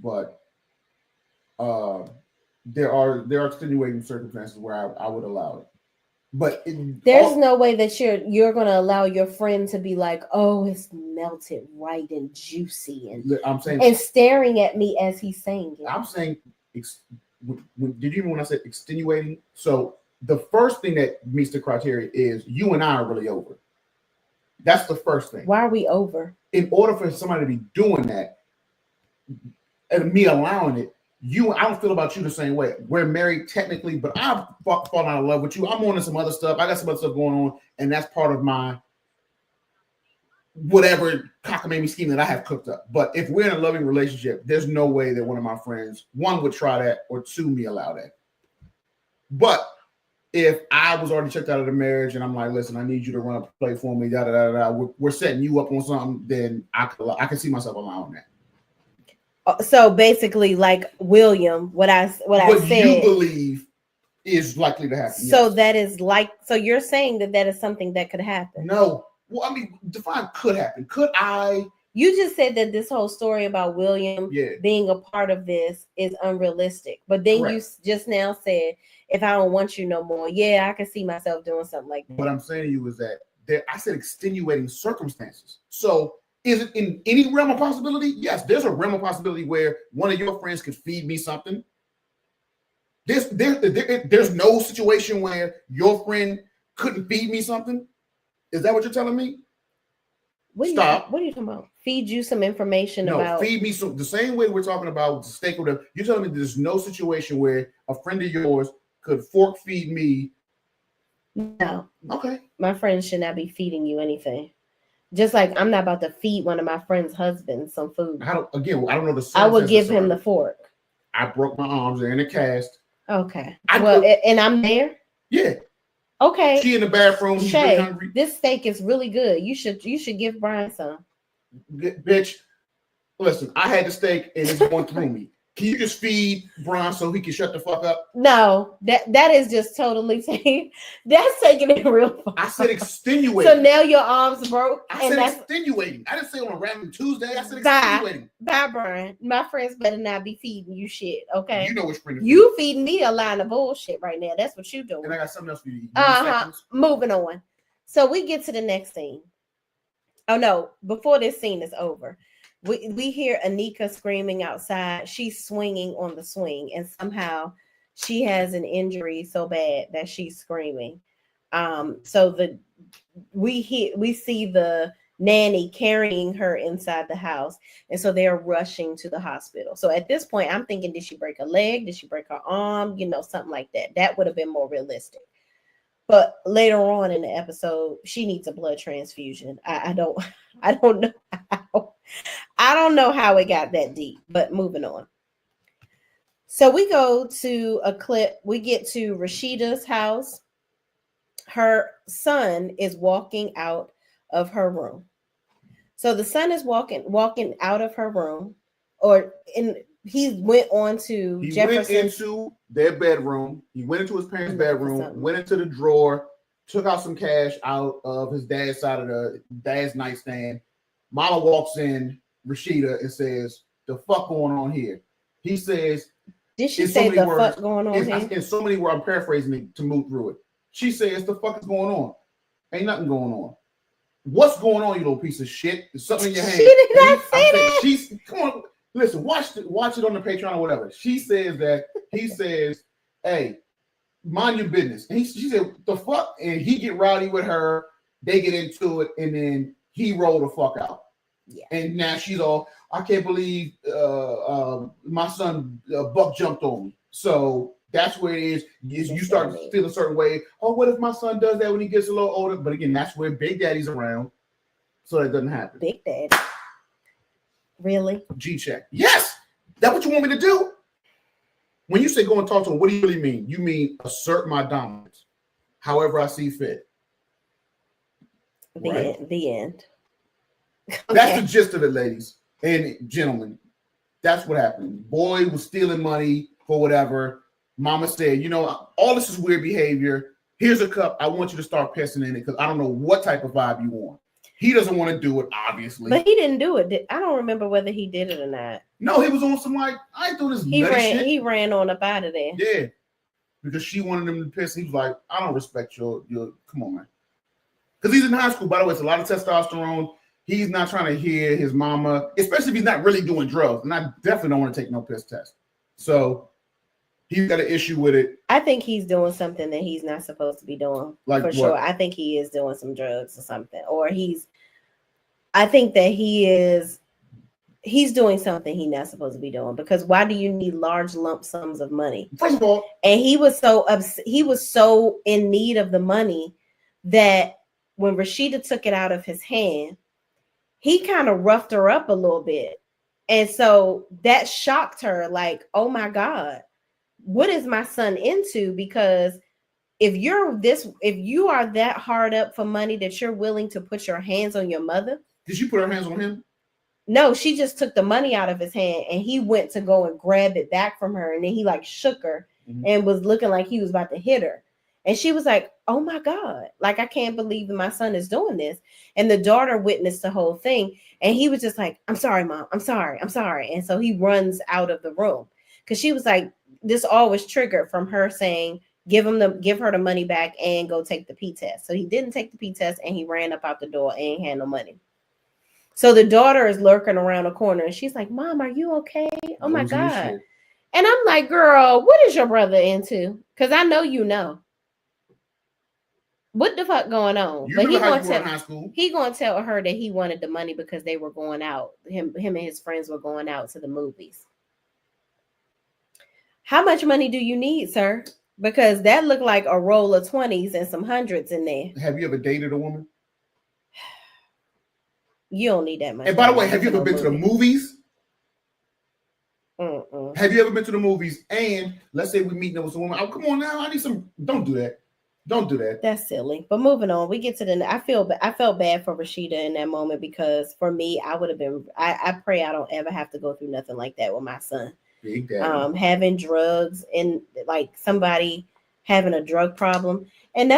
But there are extenuating circumstances where I would allow it. But there's no way that you're going to allow your friend to be like, oh, it's melted right and juicy, and staring at me as he's saying it. I'm saying, did you even when I said extenuating? So the first thing that meets the criteria is you and I are really over. That's the first thing. Why are we over? In order for somebody to be doing that and me allowing it, I don't feel about you the same way. We're married technically, but I've fallen out of love with you. I'm on to some other stuff. I got some other stuff going on, and that's part of my whatever cockamamie scheme that I have cooked up. But if we're in a loving relationship, there's no way that one of my friends, one, would try that, or two, me allow that. But if I was already checked out of the marriage and I'm like, listen, I need you to run a play for me, we're setting you up on something, then I can see myself allowing that. So basically, like William, what I said, you believe is likely to happen. So yes. That is so you're saying that is something that could happen? No. Well, I mean, define could happen. Could I? You just said that this whole story about William being a part of this is unrealistic. But then you just now said, if I don't want you no more, I can see myself doing something like that. What I'm saying to you is that I said extenuating circumstances. So is it in any realm of possibility? Yes, there's a realm of possibility where one of your friends could feed me something. There's no situation where your friend couldn't feed me something. Is that what you're telling me? Stop. What are you talking about? Feed you some information about? No, feed me some. The same way we're talking about steak or whatever. You're telling me there's no situation where a friend of yours could fork feed me? No. Okay. My friends should not be feeding you anything. Just like I'm not about to feed one of my friends' husbands some food. I don't know the. I would give him the fork. I broke my arms. They're in a cast. Okay. And I'm there. Yeah. Okay. She in the bathroom. Shay, really hungry. This steak is really good. You should give Brian some. Bitch, listen. I had the steak and it's going through me. Can you just feed Brian so he can shut the fuck up? No, that is just totally taking it real far. I said extenuating. So now your arms broke. I said extenuating. I didn't say on a random Tuesday. I said extenuating. Bye, Brian. My friends better not be feeding you shit, okay? You know which friend. You feeding me a line of bullshit right now. That's what you doing. And I got something else for you. Moving on. So we get to the next scene. Oh no! Before this scene is over. We hear Anika screaming outside. She's swinging on the swing, and somehow she has an injury so bad that she's screaming. So we see the nanny carrying her inside the house, and so they're rushing to the hospital. So at this point, I'm thinking, did she break a leg? Did she break her arm? Something like that. That would have been more realistic. But later on in the episode, she needs a blood transfusion. I don't know how. I don't know how it got that deep, but moving on. So we go to a clip. We get to Rashida's house. Her son is walking out of her room. So the son is walking out of her room, or he went on to Jefferson's. Went into their bedroom. He went into his parents' bedroom, went into the drawer, took out some cash out of his dad's side of the dad's nightstand. Mama walks in, Rashida, and says, "The fuck going on here?" He says, "Did she say the fuck going on here?" In so many words, I'm paraphrasing it to move through it. She says, "The fuck is going on? Ain't nothing going on. What's going on, you little piece of shit? There's something in your hand." She did not say that. Come on, listen, watch it on the Patreon or whatever. She says that he says, "Hey, mind your business." And she said, "The fuck?" And he get rowdy with her. They get into it, and then he rolled the fuck out. Yeah. And now she's all, "I can't believe my son Buck jumped on me." So that's where it is. You start to feel a certain way. Oh, what if my son does that when he gets a little older? But again, that's where Big Daddy's around, so that doesn't happen. Big Daddy, really? G-check. Yes, that's what you want me to do. When you say go and talk to him, what do you really mean? You mean assert my dominance, however I see fit. The end. That's the gist of it, ladies and gentlemen. That's what happened. Boy was stealing money for whatever. Mama said, all this is weird behavior. Here's a cup. I want you to start pissing in it because I don't know what type of vibe you want. He doesn't want to do it, obviously. But he didn't do it. I don't remember whether he did it or not. No, he was on some I ain't doing this shit. He ran on up out of there. Yeah. Because she wanted him to piss. He was like, "I don't respect your come on, man." Because he's in high school, by the way. It's a lot of testosterone. He's not trying to hear his mama, especially if he's not really doing drugs. And I definitely don't want to take no piss test. So he's got an issue with it. I think he's doing something that he's not supposed to be doing. Like for what? Sure. I think he is doing some drugs or something. Or I think that he's doing something he's not supposed to be doing, because why do you need large lump sums of money? First of all, and he was so in need of the money that when Rashida took it out of his hand, he kind of roughed her up a little bit. And so that shocked her, like, oh my God, what is my son into? Because if you are that hard up for money that you're willing to put your hands on your mother. Did she put her hands on him? No, she just took the money out of his hand and he went to go and grab it back from her. And then he like shook her and was looking like he was about to hit her. And she was like, oh my God, like, I can't believe that my son is doing this. And the daughter witnessed the whole thing. And he was just like, I'm sorry, Mom. I'm sorry. And so he runs out of the room because she was like, this all was triggered from her saying, give her the money back and go take the P test. So he didn't take the P test and he ran up out the door and ain't had no money. So the daughter is lurking around the corner and she's like, Mom, are you okay? Oh my God. And I'm like, girl, what is your brother into? Because I know you know. What the fuck going on? You remember how you were in high school? He gonna tell her that he wanted the money because they were going out. Him and his friends were going out to the movies. How much money do you need, sir? Because that looked like a roll of 20s and some hundreds in there. Have you ever dated a woman? You don't need that much. And by the way, have you ever been to the movies? Mm-mm. Have you ever been to the movies? And let's say we meet with some woman. Oh, come on now. I need some. Don't do that. Don't do that. That's silly. But moving on, we get to I felt bad for Rashida in that moment because for me, I would have been. I pray I don't ever have to go through nothing like that with my son. Big Daddy. Having drugs and like somebody having a drug problem. And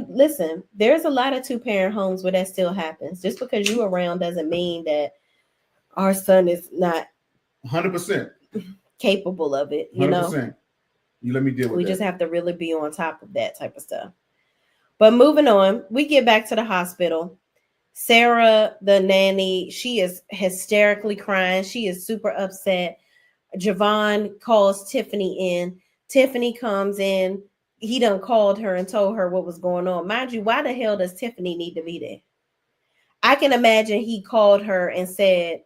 listen, there's a lot of 2-parent homes where that still happens. Just because you're around doesn't mean that our son is not 100% capable of it. 100%. You let me deal with it. We just have to really be on top of that type of stuff. But moving on, we get back to the hospital. Sarah, the nanny, she is hysterically crying. She is super upset. Javon calls Tiffany in. Tiffany comes in. He done called her and told her what was going on. Mind you, why the hell does Tiffany need to be there? I can imagine he called her and said,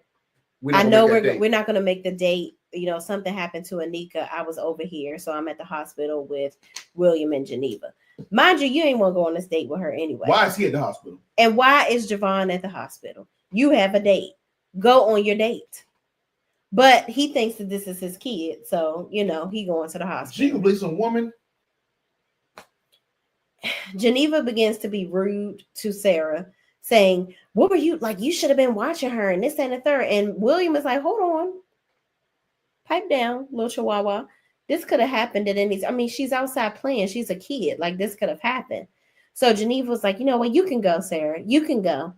I know we're not going to make the date. Something happened to Anika. I was over here, so I'm at the hospital with William and Geneva. Mind you, you ain't want to go on this date with her anyway. Why is he at the hospital? And why is Javon at the hospital? You have a date. Go on your date. But he thinks that this is his kid, so, he going to the hospital. She can believe some woman. Geneva begins to be rude to Sarah. saying, what were you like? You should have been watching her and this and the third. And William is like, hold on, pipe down, little chihuahua. This could have happened at any. I mean, she's outside playing. She's a kid. Like this could have happened. So Geneva was like, you know what? You can go, Sarah. You can go.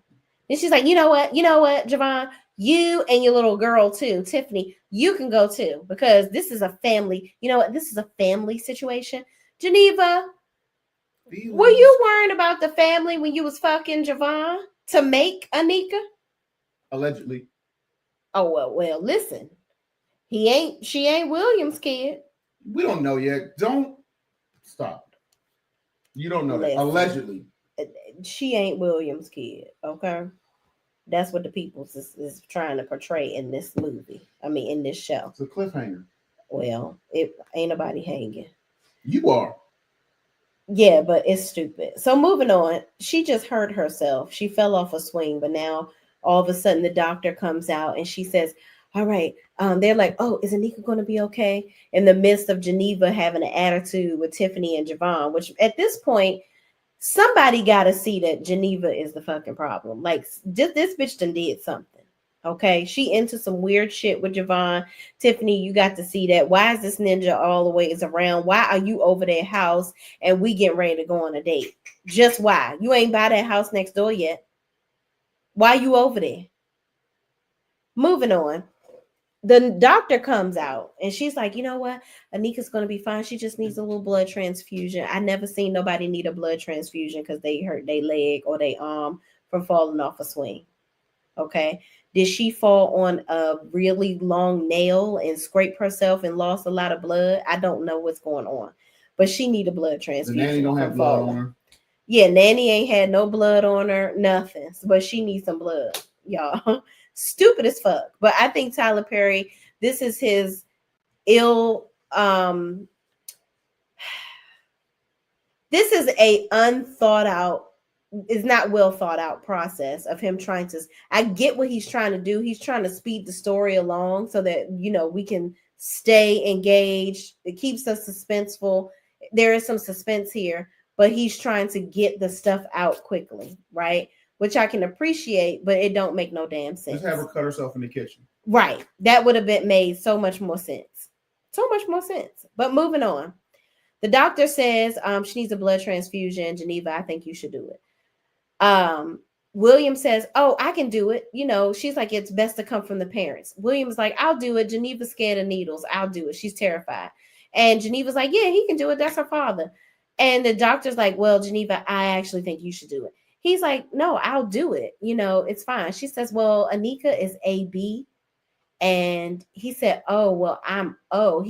And she's like, you know what? You know what, Javon? You and your little girl too, Tiffany. You can go too because this is a family. You know what? This is a family situation. Geneva, were you worrying about the family when you was fucking Javon to make Anika? Allegedly. Oh well. Listen, she ain't William's kid. We don't know yet. Don't stop. You don't know that. Allegedly. She ain't William's kid, okay? That's what the people is trying to portray in this movie. I mean, in this show. It's a cliffhanger. Well, it ain't nobody hanging. You are. Yeah, but it's stupid. So moving on, she just hurt herself. She fell off a swing, but now all of a sudden the doctor comes out and she says, all right, they're like, oh, is Anika going to be okay? In the midst of Geneva having an attitude with Tiffany and Javon, which at this point, somebody got to see that Geneva is the fucking problem. Like, this bitch done did something. Okay, she into some weird shit with Javon. Tiffany, you got to see that. Why is this ninja all the ways around? Why are you over their house and we getting ready to go on a date? Just why? You ain't by that house next door yet. Why you over there? Moving on. The doctor comes out and she's like, you know what? Anika's going to be fine. She just needs a little blood transfusion. I never seen nobody need a blood transfusion because they hurt their leg or their arm from falling off a swing. Okay. Did she fall on a really long nail and scrape herself and lost a lot of blood? I don't know what's going on, but she need a blood transfusion. The nanny don't have blood on her. Yeah, Nanny ain't had no blood on her, nothing. But she needs some blood, y'all. Stupid as fuck. But I think Tyler Perry, this is his this is a unthought out, is not well thought out process of him trying to, I get what he's trying to do. He's trying to speed the story along so that, you know, we can stay engaged. It keeps us suspenseful. There is some suspense here, but he's trying to get the stuff out quickly, right? Which I can appreciate, but it don't make no damn sense. Just have her cut herself in the kitchen. Right. That would have been made so much more sense. So much more sense. But moving on. The doctor says she needs a blood transfusion. Geneva, I think you should do it. William says, oh, I can do it. You know, she's like, it's best to come from the parents. William's like, I'll do it. Geneva's scared of needles. I'll do it. She's terrified. And Geneva's like, yeah, he can do it. That's her father. And the doctor's like, well, Geneva, I actually think you should do it. He's like, no, I'll do it. You know, it's fine. She says, well, Anika is AB. And he said, oh, well, I'm O.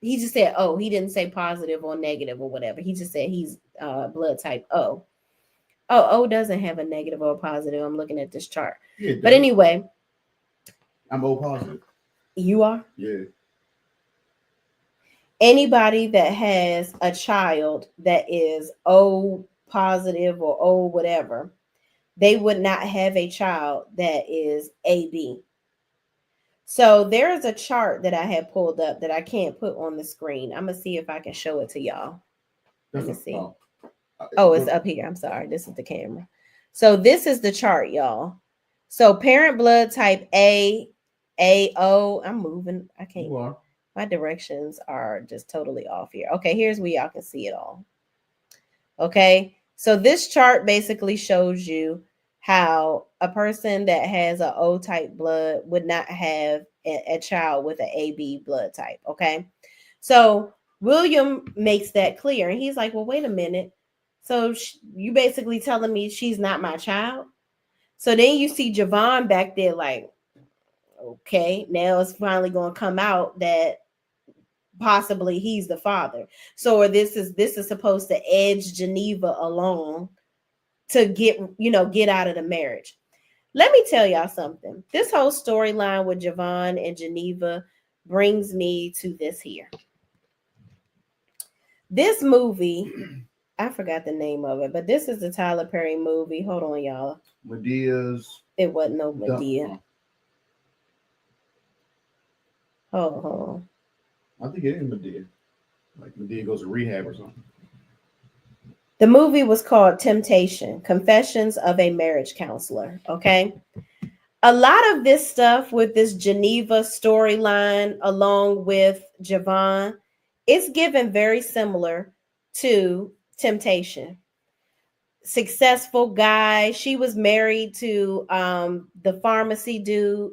He just said, oh, he didn't say positive or negative or whatever. He just said he's blood type O. Oh, O doesn't have a negative or a positive. I'm looking at this chart. Yeah, but anyway. I'm O positive. You are? Yeah. Anybody that has a child that is O positive or O whatever, they would not have a child that is AB. So there is a chart that I had pulled up that I can't put on the screen. I'm going to see if I can show it to y'all. Let me see. Oh, it's up here. I'm sorry. This is the camera. So this is the chart, y'all. So parent blood type A, AO. I'm moving. I can't. You are. My directions are just totally off here. Okay, here's where y'all can see it all. Okay, so this chart basically shows you how a person that has an O type blood would not have a child with an AB blood type. Okay, so William makes that clear, and he's like, well, wait a minute. So you basically telling me she's not my child? So then you see Javon back there like, okay, now it's finally going to come out that possibly he's the father. So this is supposed to edge Geneva along to get out of the marriage. Let me tell y'all something. This whole storyline with Javon and Geneva brings me to this here. This movie, I forgot the name of it, but this is the Tyler Perry movie. Hold on, y'all. Medea's. It wasn't no Medea. Hold on. I think it is Medea. Like Medea goes to rehab or something. The movie was called Temptation: Confessions of a Marriage Counselor. Okay. A lot of this stuff with this Geneva storyline, along with Javon, it's given very similar to Temptation. Successful guy. She was married to the pharmacy dude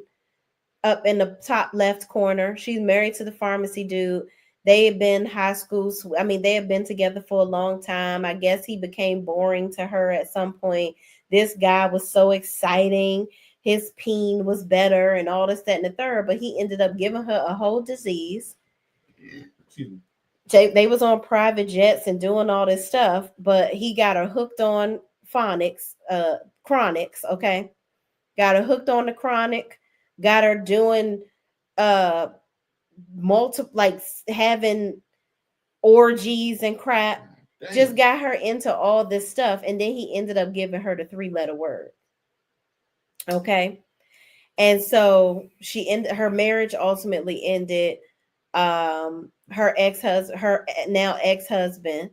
up in the top left corner. She's married to the pharmacy dude. They had been high school. I mean, they had been together for a long time. I guess he became boring to her at some point. This guy was so exciting. His peen was better and all this, that, and the third. But he ended up giving her a whole disease. They was on private jets and doing all this stuff, but he got her hooked on chronics. Okay, got her hooked on the chronic. Got her doing like having orgies and crap. Dang. Just got her into all this stuff, and then he ended up giving her the 3-letter word. Okay, and so her marriage ultimately ended. Her now ex-husband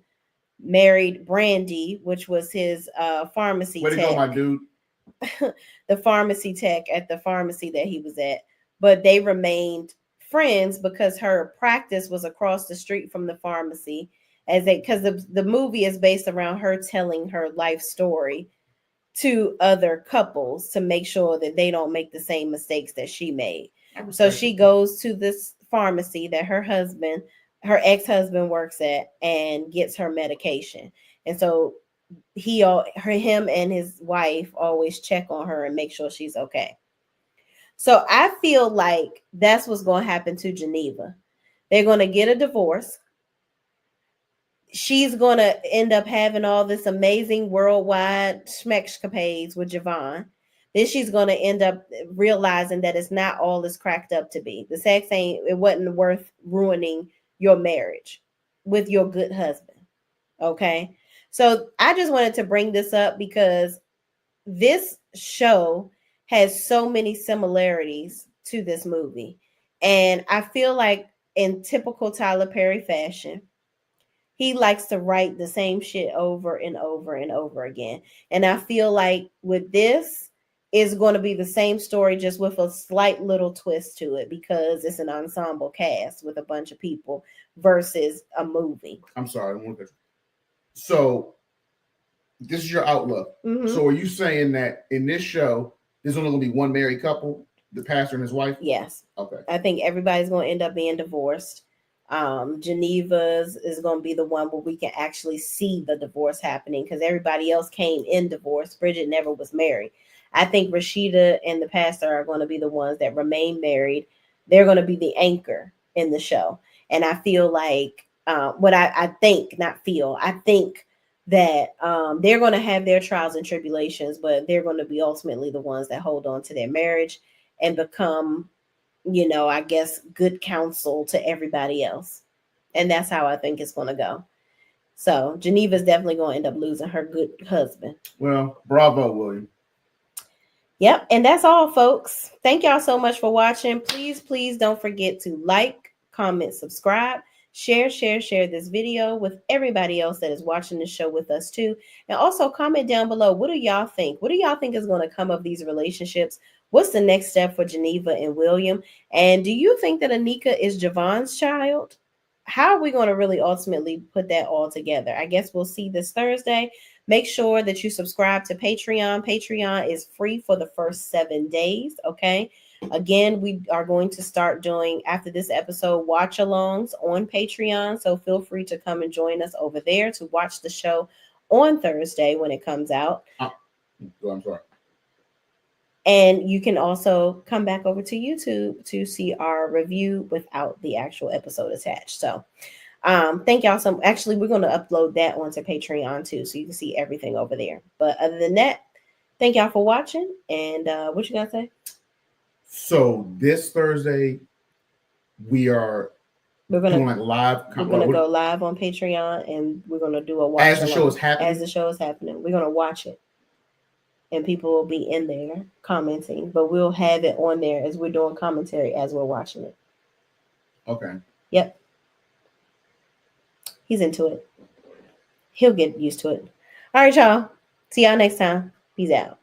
married Brandy, which was his pharmacy tech. Way to go, my dude. The pharmacy tech at the pharmacy that he was at, but they remained friends because her practice was across the street from the pharmacy, because the movie is based around her telling her life story to other couples to make sure that they don't make the same mistakes that she made. So she goes to this pharmacy that her ex-husband works at and gets her medication. And so him and his wife always check on her and make sure she's okay. So I feel like that's what's going to happen to Geneva. They're going to get a divorce. She's going to end up having all this amazing worldwide schmexcapades with Javon. Then she's going to end up realizing that it's not all it's cracked up to be. The sex it wasn't worth ruining your marriage with your good husband. Okay. So I just wanted to bring this up because this show has so many similarities to this movie. And I feel like in typical Tyler Perry fashion, he likes to write the same shit over and over and over again. And I feel like with this, it's going to be the same story, just with a slight little twist to it, because it's an ensemble cast with a bunch of people versus a movie. I'm sorry. So this is your outlook. Mm-hmm. So are you saying that in this show, there's only going to be one married couple, the pastor and his wife? Yes. Okay. I think everybody's going to end up being divorced. Geneva's is going to be the one where we can actually see the divorce happening, because everybody else came in divorce. Bridget never was married. I think Rashida and the pastor are going to be the ones that remain married. They're going to be the anchor in the show. And I feel like I think that they're going to have their trials and tribulations, but they're going to be ultimately the ones that hold on to their marriage and become, I guess, good counsel to everybody else. And that's how I think it's going to go. So Geneva's definitely going to end up losing her good husband. Well, bravo, William. Yep. And that's all, folks. Thank y'all so much for watching. Please don't forget to like, comment, subscribe, share this video with everybody else that is watching the show with us too. And also comment down below. What do y'all think? What do y'all think is going to come of these relationships? What's the next step for Geneva and William? And do you think that Anika is Javon's child? How are we going to really ultimately put that all together? I guess we'll see this Thursday. Make sure that you subscribe to Patreon. Patreon is free for the first 7 days. Okay. Again, we are going to start doing, after this episode, watch alongs on Patreon. So feel free to come and join us over there to watch the show on Thursday when it comes out. I'm sorry. And you can also come back over to YouTube to see our review without the actual episode attached. So thank y'all so much. Actually, we're going to upload that onto Patreon too, so you can see everything over there. But other than that, thank y'all for watching. And what you got to say? So this Thursday, we're going to live. We're going to go live on Patreon, and we're going to do a watch as the show is happening. As the show is happening, we're going to watch it, and people will be in there commenting. But we'll have it on there as we're doing commentary as we're watching it. Okay. Yep. He's into it. He'll get used to it. All right, y'all. See y'all next time. Peace out.